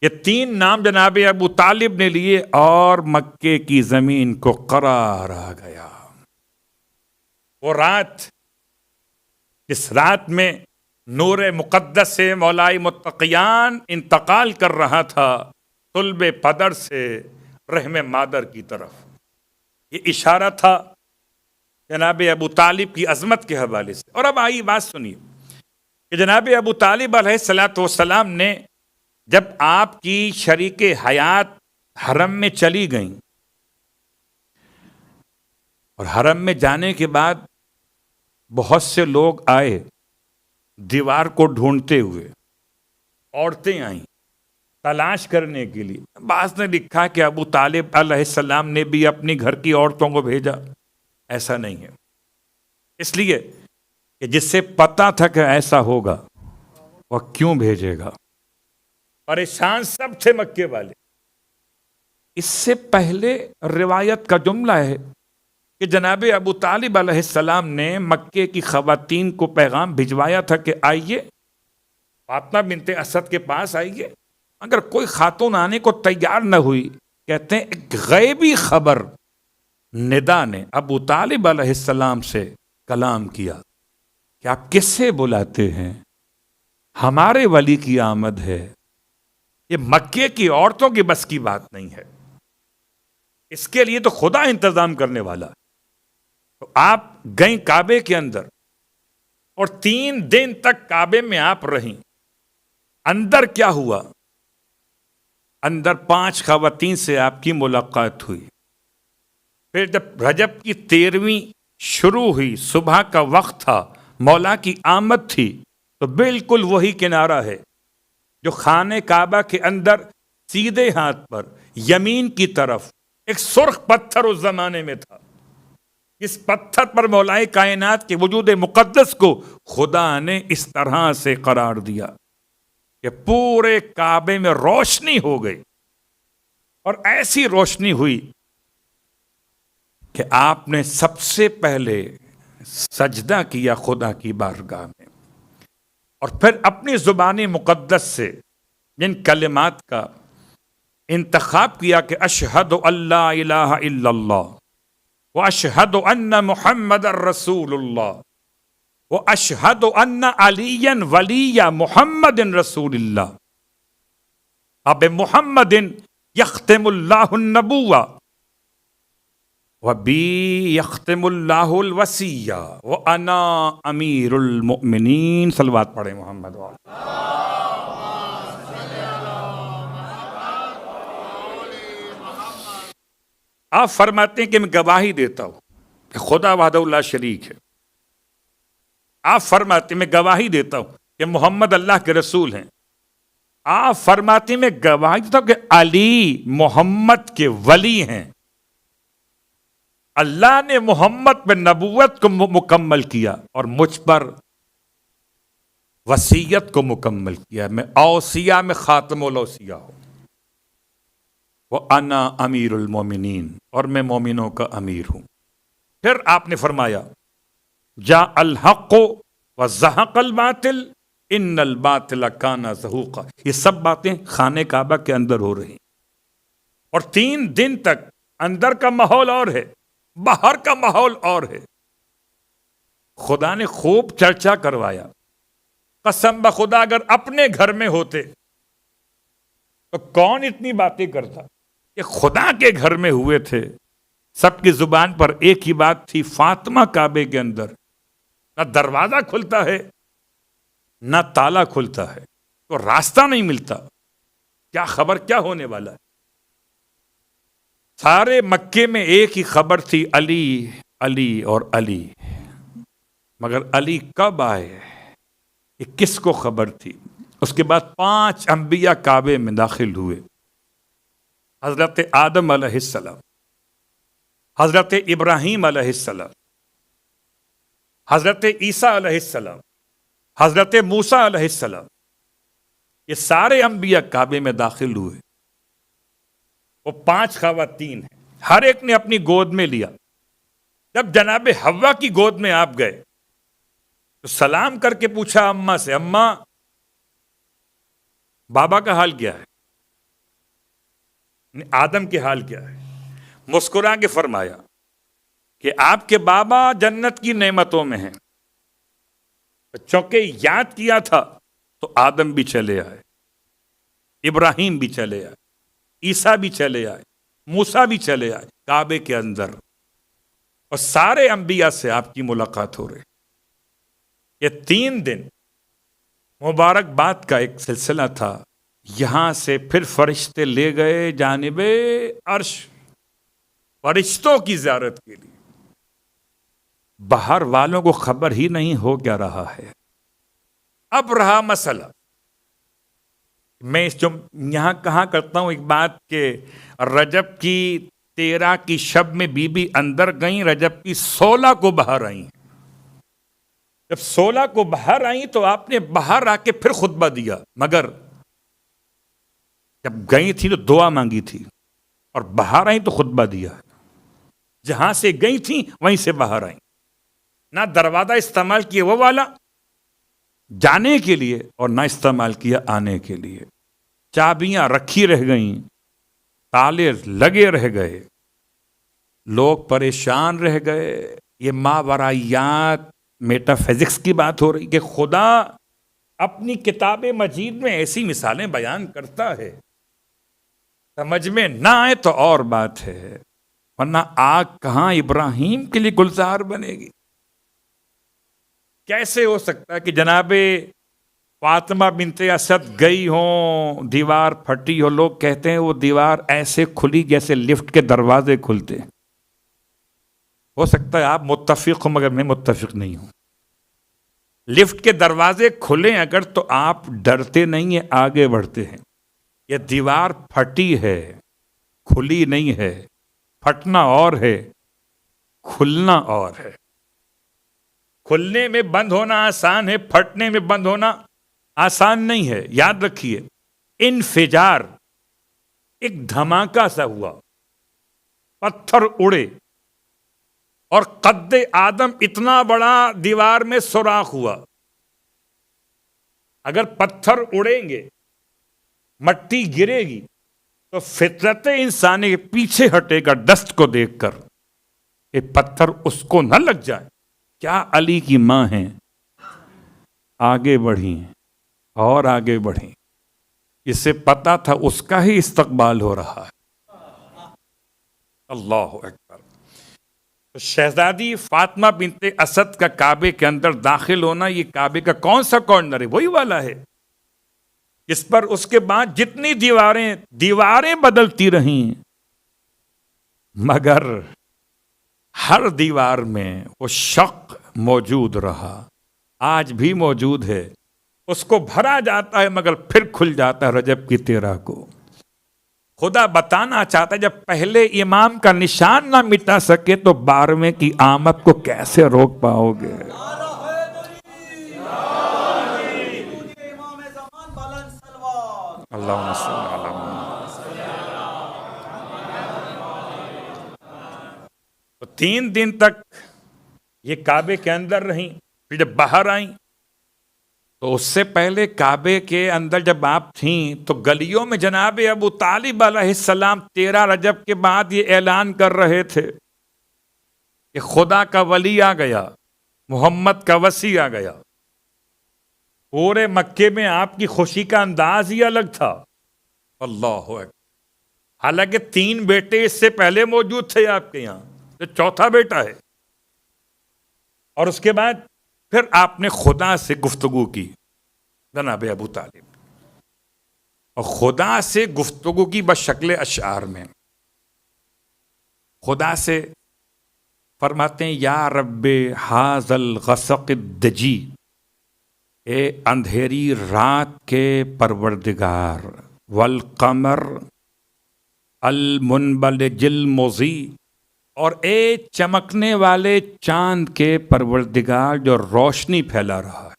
یہ 3 نام جناب ابو طالب نے لیے اور مکے کی زمین کو قرار آ گیا۔ وہ رات، جس رات میں نور مقدس سے مولائے متقیان انتقال کر رہا تھا صلب پدر سے رحم مادر کی طرف، یہ اشارہ تھا جناب ابو طالب کی عظمت کے حوالے سے۔ اور اب آئی بات سنیے کہ جناب ابو طالب علیہ السلام نے جب آپ کی شریک حیات حرم میں چلی گئیں، اور حرم میں جانے کے بعد بہت سے لوگ آئے دیوار کو ڈھونڈتے ہوئے، عورتیں آئیں تلاش کرنے کے لیے۔ بعض نے لکھا کہ ابو طالب علیہ السلام نے بھی اپنی گھر کی عورتوں کو بھیجا، ایسا نہیں ہے، اس لیے کہ جس سے پتا تھا کہ ایسا ہوگا وہ کیوں بھیجے گا؟ پریشان سب تھے مکے والے۔ اس سے پہلے روایت کا جملہ ہے کہ جناب ابو طالب علیہ السلام نے مکے کی خواتین کو پیغام بھجوایا تھا کہ آئیے فاطمہ بنت اسد کے پاس آئیے۔ اگر کوئی خاتون آنے کو تیار نہ ہوئی، کہتے ہیں ایک غیبی خبر ندا نے ابو طالب علیہ السلام سے کلام کیا کہ آپ کس سے بلاتے ہیں؟ ہمارے ولی کی آمد ہے، یہ مکے کی عورتوں کی بس کی بات نہیں ہے، اس کے لیے تو خدا انتظام کرنے والا۔ تو آپ گئیں کعبے کے اندر اور 3 دن تک کعبے میں آپ رہیں۔ اندر کیا ہوا؟ اندر 5 خواتین سے آپ کی ملاقات ہوئی۔ پھر جب رجب کی 13ویں شروع ہوئی، صبح کا وقت تھا، مولا کی آمد تھی، تو بالکل وہی کنارہ ہے جو خانہ کعبہ کے اندر سیدھے ہاتھ پر یمین کی طرف ایک سرخ پتھر اس زمانے میں تھا۔ اس پتھر پر مولائے کائنات کے وجود مقدس کو خدا نے اس طرح سے قرار دیا کہ پورے کعبے میں روشنی ہو گئی، اور ایسی روشنی ہوئی کہ آپ نے سب سے پہلے سجدہ کیا خدا کی بارگاہ میں، اور پھر اپنی زبان مقدس سے جن کلمات کا انتخاب کیا کہ اشہد اللہ الہ الا اللہ واشہد ان محمد رسول اللہ واشہد ان علی ولی محمد رسول اللہ اب محمد یختم اللہ النبوہ وبی یختم اللہ الوصیہ وانا امیر المؤمنین. صلوات پڑھیں محمد والے. آپ فرماتے ہیں کہ میں گواہی دیتا ہوں کہ خدا وحدہ لا شریک ہے. آپ فرماتے ہیں میں گواہی دیتا ہوں کہ محمد اللہ کے رسول ہیں. آپ فرماتے ہیں میں گواہی دیتا ہوں کہ علی محمد کے ولی ہیں. اللہ نے محمد پہ نبوت کو مکمل کیا اور مجھ پر وصیت کو مکمل کیا. میں اوصیاء میں خاتم الاوصیاء ہوں. وَأَنَا امیر المومنین اور میں مومنوں کا امیر ہوں. پھر آپ نے فرمایا جاء الحق وزہق الباطل ان الباطل کان زہوقا. یہ سب باتیں خانہ کعبہ کے اندر ہو رہی اور 3 دن تک اندر کا ماحول اور ہے باہر کا ماحول اور ہے. خدا نے خوب چرچا کروایا. قسم بخدا اگر اپنے گھر میں ہوتے تو کون اتنی باتیں کرتا. یہ خدا کے گھر میں ہوئے تھے. سب کی زبان پر ایک ہی بات تھی فاطمہ کعبے کے اندر نہ دروازہ کھلتا ہے نہ تالا کھلتا ہے تو راستہ نہیں ملتا. کیا خبر کیا ہونے والا ہے. سارے مکے میں ایک ہی خبر تھی علی علی اور علی. مگر علی کب آئے یہ کس کو خبر تھی. اس کے بعد 5 انبیاء کعبے میں داخل ہوئے. حضرت آدم علیہ السلام، حضرت ابراہیم علیہ السلام، حضرت عیسیٰ علیہ السلام، حضرت موسیٰ علیہ السلام. یہ سارے انبیاء کعبے میں داخل ہوئے. وہ 5 خواتین ہیں. ہر ایک نے اپنی گود میں لیا. جب جناب حوا کی گود میں آپ گئے تو سلام کر کے پوچھا اماں سے اماں بابا کا حال کیا ہے، آدم کے حال کیا ہے. مسکرا کے فرمایا کہ آپ کے بابا جنت کی نعمتوں میں ہیں. چونکہ یاد کیا تھا تو آدم بھی چلے آئے، ابراہیم بھی چلے آئے، عیسیٰ بھی چلے آئے، موسیٰ بھی چلے آئے کعبے کے اندر. اور سارے انبیاء سے آپ کی ملاقات ہو رہی. یہ 3 دن مبارک باد کا ایک سلسلہ تھا. یہاں سے پھر فرشتے لے گئے جانب عرش فرشتوں کی زیارت کے لیے. باہر والوں کو خبر ہی نہیں ہو کیا رہا ہے. اب رہا مسئلہ. میں جو یہاں کہاں کرتا ہوں ایک بات کہ رجب کی 13 کی شب میں بی بی اندر گئیں، رجب کی 16 کو باہر آئیں. جب 16 کو باہر آئیں تو آپ نے باہر آ کے پھر خطبہ دیا. مگر جب گئی تھی تو دعا مانگی تھی اور باہر آئیں تو خطبہ دیا. جہاں سے گئی تھیں وہیں سے باہر آئیں. نہ دروازہ استعمال کیا وہ والا جانے کے لیے اور نہ استعمال کیا آنے کے لیے. چابیاں رکھی رہ گئیں، تالے لگے رہ گئے، لوگ پریشان رہ گئے. یہ ماورائیات میٹا فزکس کی بات ہو رہی کہ خدا اپنی کتاب مجید میں ایسی مثالیں بیان کرتا ہے. سمجھ میں نہ آئے تو اور بات ہے، ورنہ آگ کہاں ابراہیم کے لیے گلزار بنے گی. کیسے ہو سکتا ہے کہ جناب فاطمہ بنت اسد گئی ہوں دیوار پھٹی ہو. لوگ کہتے ہیں وہ دیوار ایسے کھلی جیسے لفٹ کے دروازے کھلتے. ہو سکتا ہے آپ متفق ہوں مگر میں متفق نہیں ہوں. لفٹ کے دروازے کھلیں اگر تو آپ ڈرتے نہیں ہیں، آگے بڑھتے ہیں. یہ دیوار پھٹی ہے، کھلی نہیں ہے. پھٹنا اور ہے، کھلنا اور ہے. کھلنے میں بند ہونا آسان ہے، پھٹنے میں بند ہونا آسان نہیں ہے. یاد رکھیے انفجار ایک دھماکہ سا ہوا، پتھر اڑے اور قد آدم اتنا بڑا دیوار میں سوراخ ہوا. اگر پتھر اڑیں گے، مٹی گرے گی تو فطرت انسانی کے پیچھے ہٹے گا ڈسٹ کو دیکھ کر کہ پتھر اس کو نہ لگ جائے. کیا علی کی ماں ہیں، آگے بڑھی اور آگے بڑھی. اسے پتا تھا اس کا ہی استقبال ہو رہا ہے. اللہ اکبر. تو شہزادی فاطمہ بنت اسد کا کعبے کے اندر داخل ہونا، یہ کعبے کا کون سا کارنر ہے؟ وہی والا ہے جس پر اس کے بعد جتنی دیواریں بدلتی رہیں، مگر ہر دیوار میں وہ شق موجود رہا، آج بھی موجود ہے. اس کو بھرا جاتا ہے مگر پھر کھل جاتا ہے رجب کی 13 کو. خدا بتانا چاہتا ہے جب پہلے امام کا نشان نہ مٹا سکے تو 12ویں کی آمد کو کیسے روک پاؤ گے؟ اللہم صلی علی محمد. تو 3 دن تک یہ کعبے کے اندر رہیں. پھر جب باہر آئیں تو اس سے پہلے کعبے کے اندر جب آپ تھیں تو گلیوں میں جناب ابو طالب علیہ السلام 13 رجب کے بعد یہ اعلان کر رہے تھے کہ خدا کا ولی آ گیا، محمد کا وصی آ گیا. پورے مکے میں آپ کی خوشی کا انداز ہی الگ تھا. اللہ اکبر. حالانکہ 3 بیٹے اس سے پہلے موجود تھے آپ کے یہاں، یہ 4تھا بیٹا ہے. اور اس کے بعد پھر آپ نے خدا سے گفتگو کی جناب ابو طالب، اور خدا سے گفتگو کی بشکل اشعار میں. خدا سے فرماتے ہیں یا رب حاذ الغسق الدجی، اے اندھیری رات کے پروردگار، والقمر المنبلج المضی، اور اے چمکنے والے چاند کے پروردگار جو روشنی پھیلا رہا ہے.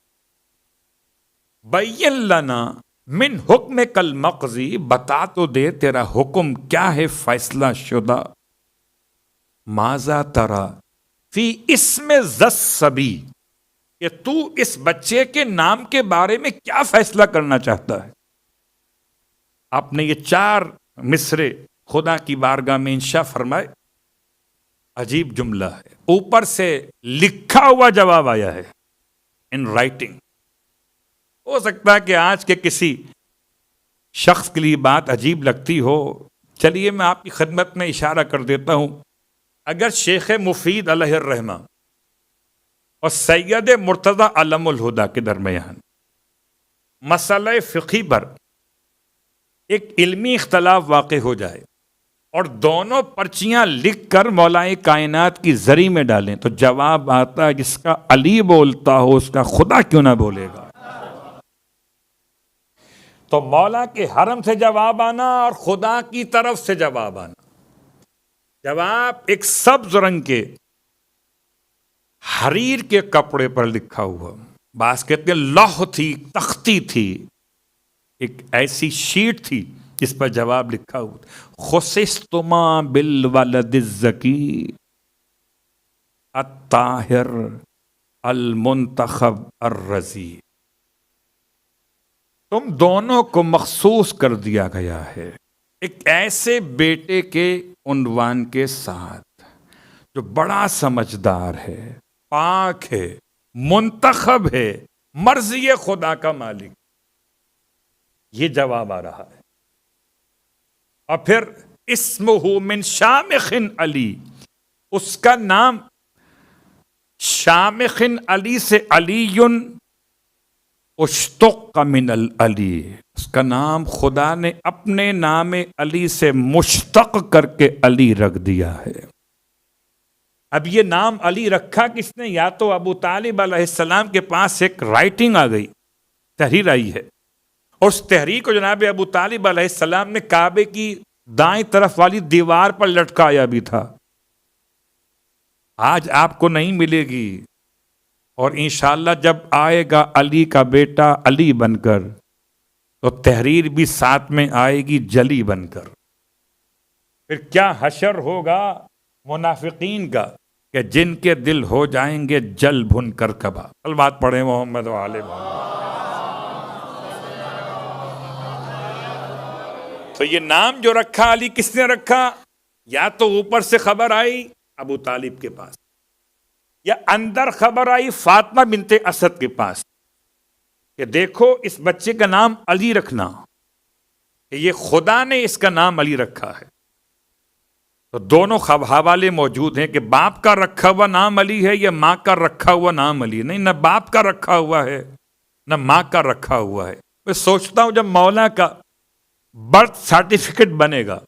بین لنا من حکم کل مقضی، بتا تو دے تیرا حکم کیا ہے فیصلہ شدہ. ماذا ترا فی اسم ذس صبی، کہ تو اس بچے کے نام کے بارے میں کیا فیصلہ کرنا چاہتا ہے. آپ نے یہ 4 مصرے خدا کی بارگاہ میں انشاء فرمائے. عجیب جملہ ہے، اوپر سے لکھا ہوا جواب آیا ہے ان رائٹنگ. ہو سکتا ہے کہ آج کے کسی شخص کے لیے بات عجیب لگتی ہو. چلیے میں آپ کی خدمت میں اشارہ کر دیتا ہوں. اگر شیخ مفید علیہ الرحمہ اور سید مرتضی علم الہدا کے درمیان مسئلہ فقہی پر ایک علمی اختلاف واقع ہو جائے اور دونوں پرچیاں لکھ کر مولائے کائنات کی زری میں ڈالیں تو جواب آتا ہے جس کا علی بولتا ہو اس کا خدا کیوں نہ بولے گا. تو مولا کے حرم سے جواب آنا اور خدا کی طرف سے جواب آنا. جواب ایک سبز رنگ کے حریر کے کپڑے پر لکھا ہوا، بعض کہتے ہیں لوح تھی، تختی تھی، ایک ایسی شیٹ تھی جس پر جواب لکھا ہوا. خصصتما بالولد الزکی الطاہر المنتخب الرضی، تم دونوں کو مخصوص کر دیا گیا ہے ایک ایسے بیٹے کے عنوان کے ساتھ جو بڑا سمجھدار ہے، پاک ہے، منتخب ہے، مرضی خدا کا مالک. یہ جواب آ رہا ہے. اور پھر اسمہ من شامخ علی، اس کا نام شامخ علی سے علی اشتق من العلی، اس کا نام خدا نے اپنے نام علی سے مشتق کر کے علی رکھ دیا ہے. اب یہ نام علی رکھا کس نے؟ یا تو ابو طالب علیہ السلام کے پاس ایک رائٹنگ آ گئی، تحریر آئی ہے، اور اس تحریر کو جناب ابو طالب علیہ السلام نے کعبے کی دائیں طرف والی دیوار پر لٹکایا بھی تھا. آج آپ کو نہیں ملے گی، اور انشاءاللہ جب آئے گا علی کا بیٹا علی بن کر تو تحریر بھی ساتھ میں آئے گی جلی بن کر. پھر کیا حشر ہوگا منافقین کا کہ جن کے دل ہو جائیں گے جل بھن کر کباب. البات پڑھیں محمد و آل محمد. تو یہ نام جو رکھا علی کس نے رکھا؟ یا تو اوپر سے خبر آئی ابو طالب کے پاس، یا اندر خبر آئی فاطمہ بنت اسد کے پاس کہ دیکھو اس بچے کا نام علی رکھنا، کہ یہ خدا نے اس کا نام علی رکھا ہے۔ تو دونوں حوالے موجود ہیں کہ باپ کا رکھا ہوا نام علی ہے یا ماں کا رکھا ہوا نام علی؟ نہیں، نہ باپ کا رکھا ہوا ہے نہ ماں کا رکھا ہوا ہے۔ میں سوچتا ہوں جب مولا کا برتھ سرٹیفکیٹ بنے گا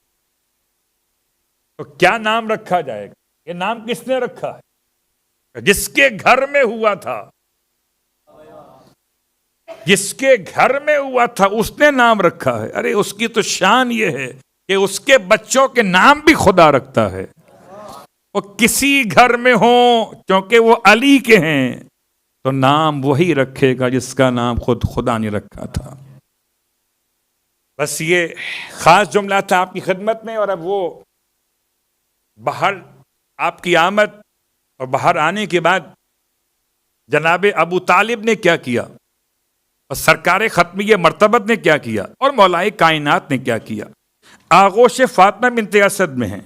تو کیا نام رکھا جائے گا؟ یہ نام کس نے رکھا ہے؟ جس کے گھر میں ہوا تھا، جس کے گھر میں ہوا تھا اس نے نام رکھا ہے۔ ارے اس کی تو شان یہ ہے کہ اس کے بچوں کے نام بھی خدا رکھتا ہے۔ وہ کسی گھر میں ہوں کیونکہ وہ علی کے ہیں تو نام وہی رکھے گا جس کا نام خود خدا نے رکھا تھا۔ بس یہ خاص جملہ تھا آپ کی خدمت میں۔ اور اب وہ باہر آپ کی آمد اور باہر آنے کے بعد جناب ابو طالب نے کیا کیا اور سرکار ختمیہ مرتبت نے کیا کیا اور مولائے کائنات نے کیا کیا؟ آغوش فاطمہ بنت اسد میں ہیں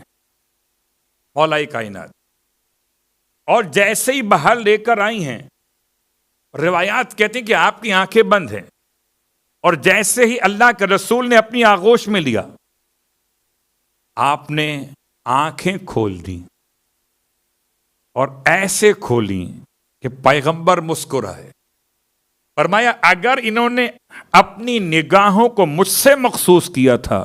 مولائے کائنات، اور جیسے ہی باہر لے کر آئی ہیں، روایات کہتے ہیں کہ آپ کی آنکھیں بند ہیں، اور جیسے ہی اللہ کے رسول نے اپنی آغوش میں لیا آپ نے آنکھیں کھول دیں اور ایسے کھولیں کہ پیغمبر مسکرائے۔ فرمایا اگر انہوں نے اپنی نگاہوں کو مجھ سے مخصوص کیا تھا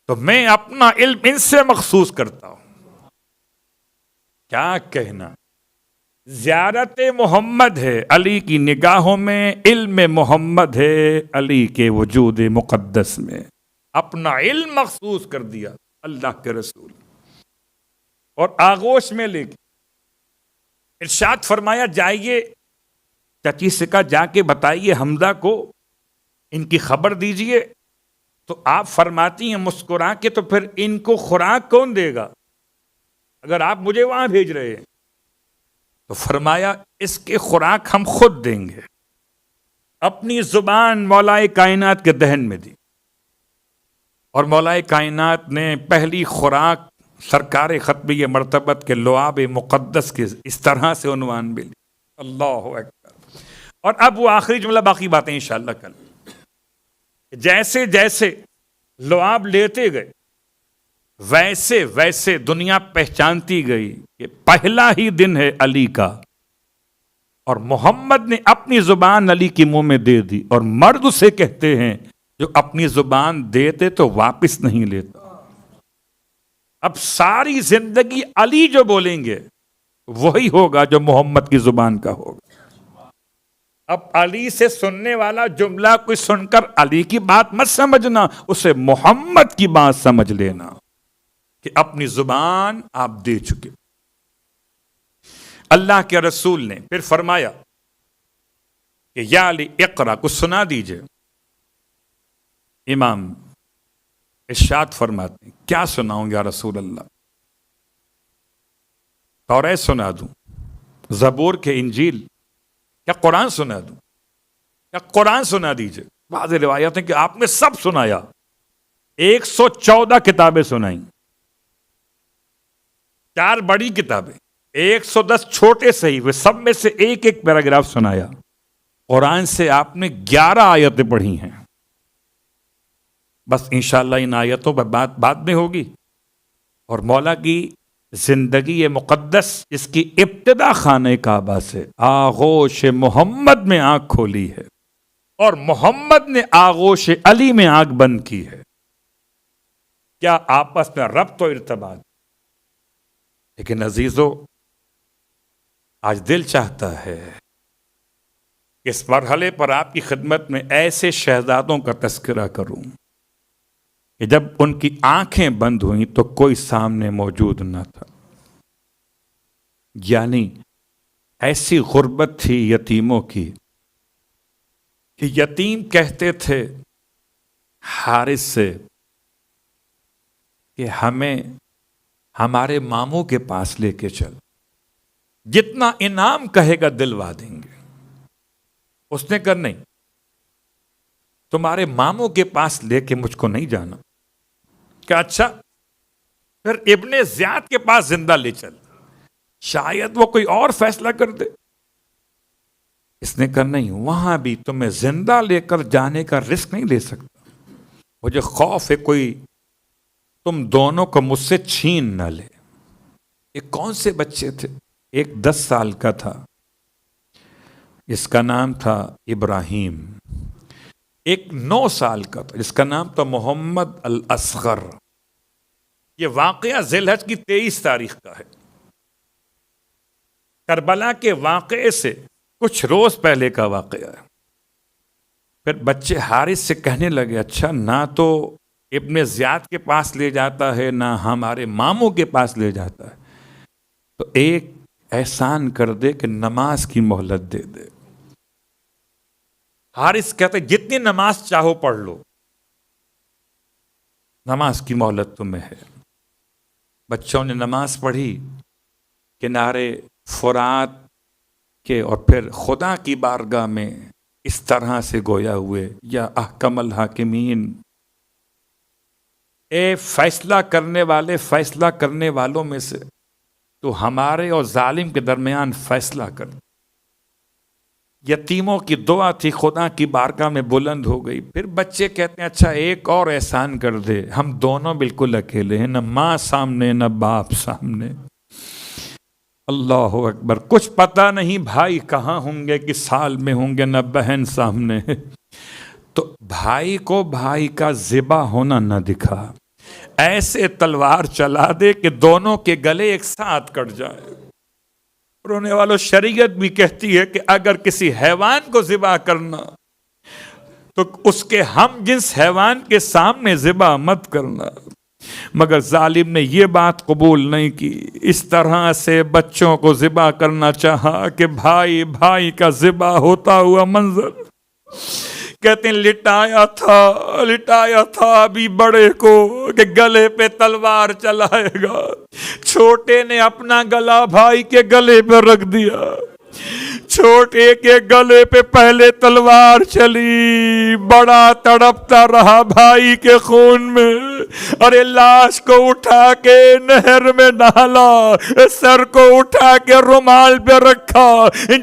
تو میں اپنا علم ان سے مخصوص کرتا ہوں۔ کیا کہنا، زیارت محمد ہے علی کی نگاہوں میں، علم محمد ہے علی کے وجود مقدس میں۔ اپنا علم مخصوص کر دیا اللہ کے رسول، اور آغوش میں لے کے ارشاد فرمایا جائیے چچی سے کہا جا کے بتائیے حمزہ کو ان کی خبر دیجئے۔ تو آپ فرماتی ہیں مسکرا کے تو پھر ان کو خوراک کون دے گا اگر آپ مجھے وہاں بھیج رہے ہیں؟ تو فرمایا اس کے خوراک ہم خود دیں گے۔ اپنی زبان مولائے کائنات کے دہن میں دی، اور مولائے کائنات نے پہلی خوراک سرکار ختمیہ مرتبت کے لعاب مقدس کے اس طرح سے عنوان بھی لی۔ اللہ اکبر۔ اور اب وہ آخری جملہ، باقی باتیں انشاءاللہ کل۔ جیسے جیسے لعاب لیتے گئے ویسے ویسے دنیا پہچانتی گئی کہ پہلا ہی دن ہے علی کا، اور محمد نے اپنی زبان علی کی منہ میں دے دی، اور مرد اسے کہتے ہیں جو اپنی زبان دیتے تو واپس نہیں لیتا۔ اب ساری زندگی علی جو بولیں گے وہی ہوگا جو محمد کی زبان کا ہوگا۔ اب علی سے سننے والا جملہ کوئی سن کر علی کی بات مت سمجھنا، اسے محمد کی بات سمجھ لینا کہ اپنی زبان آپ دے چکے۔ اللہ کے رسول نے پھر فرمایا کہ یا علی اقرا، کچھ سنا دیجئے۔ امام ارشاد فرماتے ہیں کیا سناؤں یا رسول اللہ؟ توریت سنا دوں، زبور کے انجیل، کیا قرآن سنا دوں؟ کیا قرآن سنا دیجئے؟ بعض روایات ہیں کہ آپ نے سب سنایا، 114 کتابیں سنائیں، 4 بڑی کتابیں، 110 چھوٹے صحیح ہوئے، سب میں سے ایک ایک پیراگراف سنایا۔ قرآن سے آپ نے 11 آیتیں پڑھی ہیں۔ بس انشاءاللہ ان آیتوں پر بات بعد میں ہوگی، اور مولا کی زندگی مقدس اس کی ابتدا خانہ کعبہ سے آغوش محمد میں آنکھ کھولی ہے، اور محمد نے آغوش علی میں آنکھ بند کی ہے۔ کیا آپس میں ربط و ارتباط! لیکن عزیزو، آج دل چاہتا ہے کہ اس مرحلے پر آپ کی خدمت میں ایسے شہزادوں کا تذکرہ کروں کہ جب ان کی آنکھیں بند ہوئیں تو کوئی سامنے موجود نہ تھا۔ یعنی ایسی غربت تھی یتیموں کی کہ یتیم کہتے تھے حارث سے کہ ہمیں ہمارے ماموں کے پاس لے کے چل، جتنا انعام کہے گا دلوا دیں گے۔ اس نے کہا نہیں، تمہارے ماموں کے پاس لے کے مجھ کو نہیں جانا، کہ اچھا پھر ابن زیاد کے پاس زندہ لے چل، شاید وہ کوئی اور فیصلہ کر دے۔ اس نے کہا نہیں، وہاں بھی تمہیں زندہ لے کر جانے کا رسک نہیں لے سکتا، مجھے خوف ہے کوئی تم دونوں کو مجھ سے چھین نہ لے۔ یہ کون سے بچے تھے؟ ایک 10 سال کا تھا، جس کا نام تھا ابراہیم، ایک 9 سال کا تھا جس کا نام تھا محمد الاصغر۔ یہ واقعہ ذی الحج کی 23 تاریخ کا ہے، کربلا کے واقعے سے کچھ روز پہلے کا واقعہ ہے۔ پھر بچے حارث سے کہنے لگے اچھا نہ تو ابن زیاد کے پاس لے جاتا ہے نہ ہمارے ماموں کے پاس لے جاتا ہے، تو ایک احسان کر دے کہ نماز کی مہلت دے دے۔ حارث کہتے جتنی نماز چاہو پڑھ لو، نماز کی مہلت تمہیں ہے۔ بچوں نے نماز پڑھی کنارے فرات کے، اور پھر خدا کی بارگاہ میں اس طرح سے گویا ہوئے یا احکم الحاکمین، اے فیصلہ کرنے والے، فیصلہ کرنے والوں میں سے تو ہمارے اور ظالم کے درمیان فیصلہ کر۔ یتیموں کی دعا تھی خدا کی بارگاہ میں بلند ہو گئی۔ پھر بچے کہتے ہیں اچھا ایک اور احسان کر دے، ہم دونوں بالکل اکیلے ہیں، نہ ماں سامنے نہ باپ سامنے۔ اللہ اکبر، کچھ پتہ نہیں بھائی کہاں ہوں گے، کس سال میں ہوں گے، نہ بہن سامنے۔ تو بھائی کو بھائی کا ذبح ہونا نہ دکھا، ایسے تلوار چلا دے کہ دونوں کے گلے ایک ساتھ کٹ جائے۔ رونے والوں، شریعت بھی کہتی ہے کہ اگر کسی حیوان کو ذبح کرنا تو اس کے ہم جنس حیوان کے سامنے ذبح مت کرنا، مگر ظالم نے یہ بات قبول نہیں کی، اس طرح سے بچوں کو ذبح کرنا چاہا کہ بھائی بھائی کا ذبح ہوتا ہوا منظر۔ کہتے ہیں لٹایا تھا ابھی بڑے کو کہ گلے پہ تلوار چلائے گا، چھوٹے نے اپنا گلا بھائی کے گلے پہ رکھ دیا، چھوٹے کے گلے پہ پہلے تلوار چلی، بڑا تڑپتا رہا بھائی کے خون میں، ارے لاش کو اٹھا کے نہر میں ڈالا، سر کو اٹھا کے رومال پہ رکھا،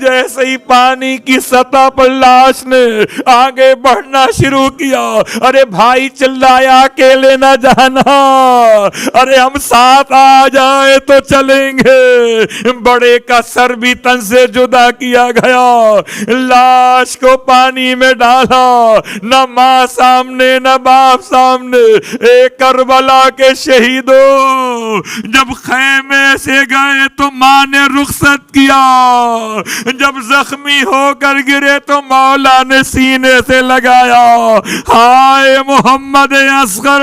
جیسے ہی پانی کی سطح پر لاش نے آگے بڑھنا شروع کیا، ارے بھائی چلایا اکیلے نہ جانا، ارے ہم ساتھ آ جائیں تو چلیں گے۔ بڑے کا سر بھی تن سے جدا کیا گیا، لاش کو پانی میں ڈالا، نہ ماں سامنے نہ باپ سامنے۔ اے کربلا کے شہیدوں، جب خیمے سے گئے تو ماں نے رخصت کیا، جب زخمی ہو کر گرے تو مولا نے سینے سے لگایا، ہائے محمد اصغر،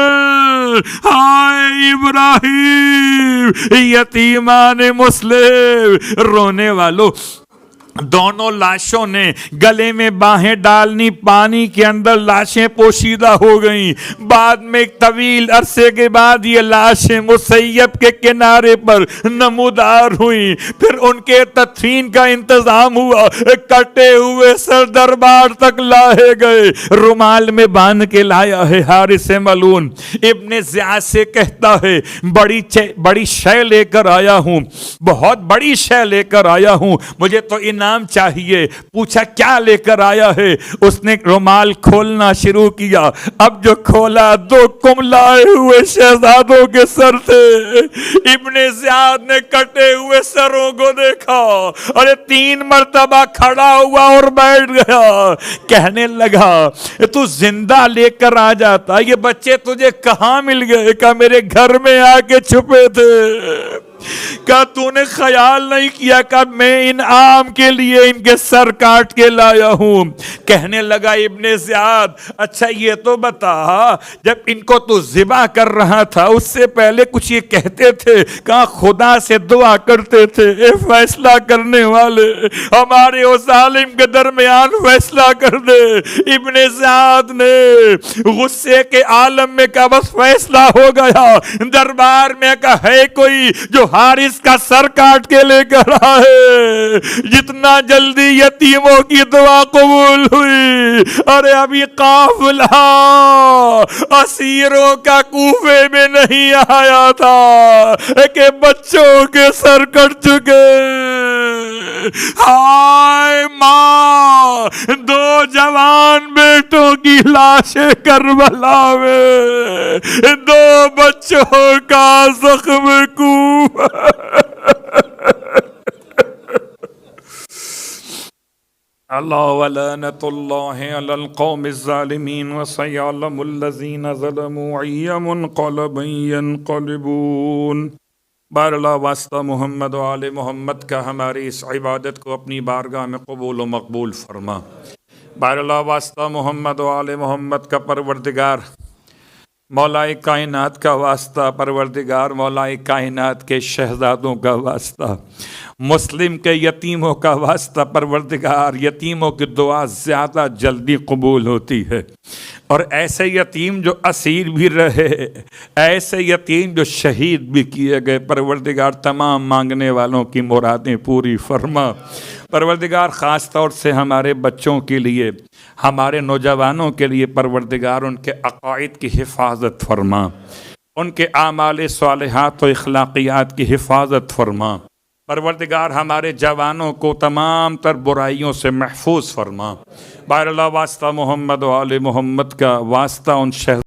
ہائے ابراہیم، یتیمان مسلم۔ رونے والوں، دونوں لاشوں نے گلے میں باہیں ڈالنی، پانی کے اندر لاشیں پوشیدہ ہو گئیں۔ بعد میں ایک طویل عرصے کے بعد یہ لاشیں مسیب کے کنارے پر نمودار ہوئیں، پھر ان کے تدفین کا انتظام ہوا، کٹے ہوئے سر دربار تک لائے گئے، رومال میں باندھ کے لایا ہے۔ حارث ملعون ابن زیاد سے کہتا ہے بڑی شے لے کر آیا ہوں، بہت بڑی شے لے کر آیا ہوں، مجھے تو انعام چاہیے۔ پوچھا کیا لے کر آیا ہے؟ اس نے رومال کھولنا شروع کیا، اب جو کھولا 2 کملائے ہوئے شہزادوں کے سر تھے۔ ابن زیاد نے کٹے ہوئے سروں کو دیکھا، ارے 3 مرتبہ کھڑا ہوا اور بیٹھ گیا، کہنے لگا تو زندہ لے کر آ جاتا، یہ بچے تجھے کہاں مل گئے؟ کہ میرے گھر میں آ کے چھپے تھے۔ کہا تو نے خیال نہیں کیا کہ میں انعام کے لیے ان کے سر کاٹ کے لایا ہوں؟ کہنے لگا ابن زیاد اچھا یہ تو بتا، جب ان کو تو ذبح کر رہا تھا اس سے پہلے کچھ یہ کہتے تھے؟ کہا خدا سے دعا کرتے تھے اے فیصلہ کرنے والے، ہمارے اور ظالم کے درمیان فیصلہ کر دے۔ ابن زیاد نے غصے کے عالم میں کہا بس فیصلہ ہو گیا۔ دربار میں کہا ہے کوئی جو حارث کا سر کاٹ کے لے کر آئے؟ جتنا جلدی یتیموں کی دعا قبول ہوئی ارے ابھی قافلہ اسیروں کا کوفے میں نہیں آیا تھا کہ بچوں کے سر کٹ چکے. ہائے ماں، 2 جوان بیٹوں کی لاشیں کربلا میں، 2 بچوں کا زخم کوف. اللہ ولعنۃ اللہ علی القوم الظالمین وسیعلم الذین ظلموا ای منقلب ینقلبون. بار اللہ واسطہ محمد و آل محمد کا ہماری اس عبادت کو اپنی بارگاہ میں قبول و مقبول فرما. بار اللہ واسطہ محمد و آل محمد کا پروردگار مولائے کائنات کا واسطہ، پروردگار مولائے کائنات کے شہزادوں کا واسطہ، مسلم کے یتیموں کا واسطہ، پروردگار یتیموں کی دعا زیادہ جلدی قبول ہوتی ہے، اور ایسے یتیم جو اسیر بھی رہے، ایسے یتیم جو شہید بھی کیے گئے، پروردگار تمام مانگنے والوں کی مرادیں پوری فرما. پروردگار خاص طور سے ہمارے بچوں کے لیے، ہمارے نوجوانوں کے لیے پروردگار ان کے عقائد کی حفاظت فرما، ان کے اعمال صالحات و اخلاقیات کی حفاظت فرما. پروردگار ہمارے جوانوں کو تمام تر برائیوں سے محفوظ فرما. بار اللہ واسطہ محمد و آل محمد کا واسطہ ان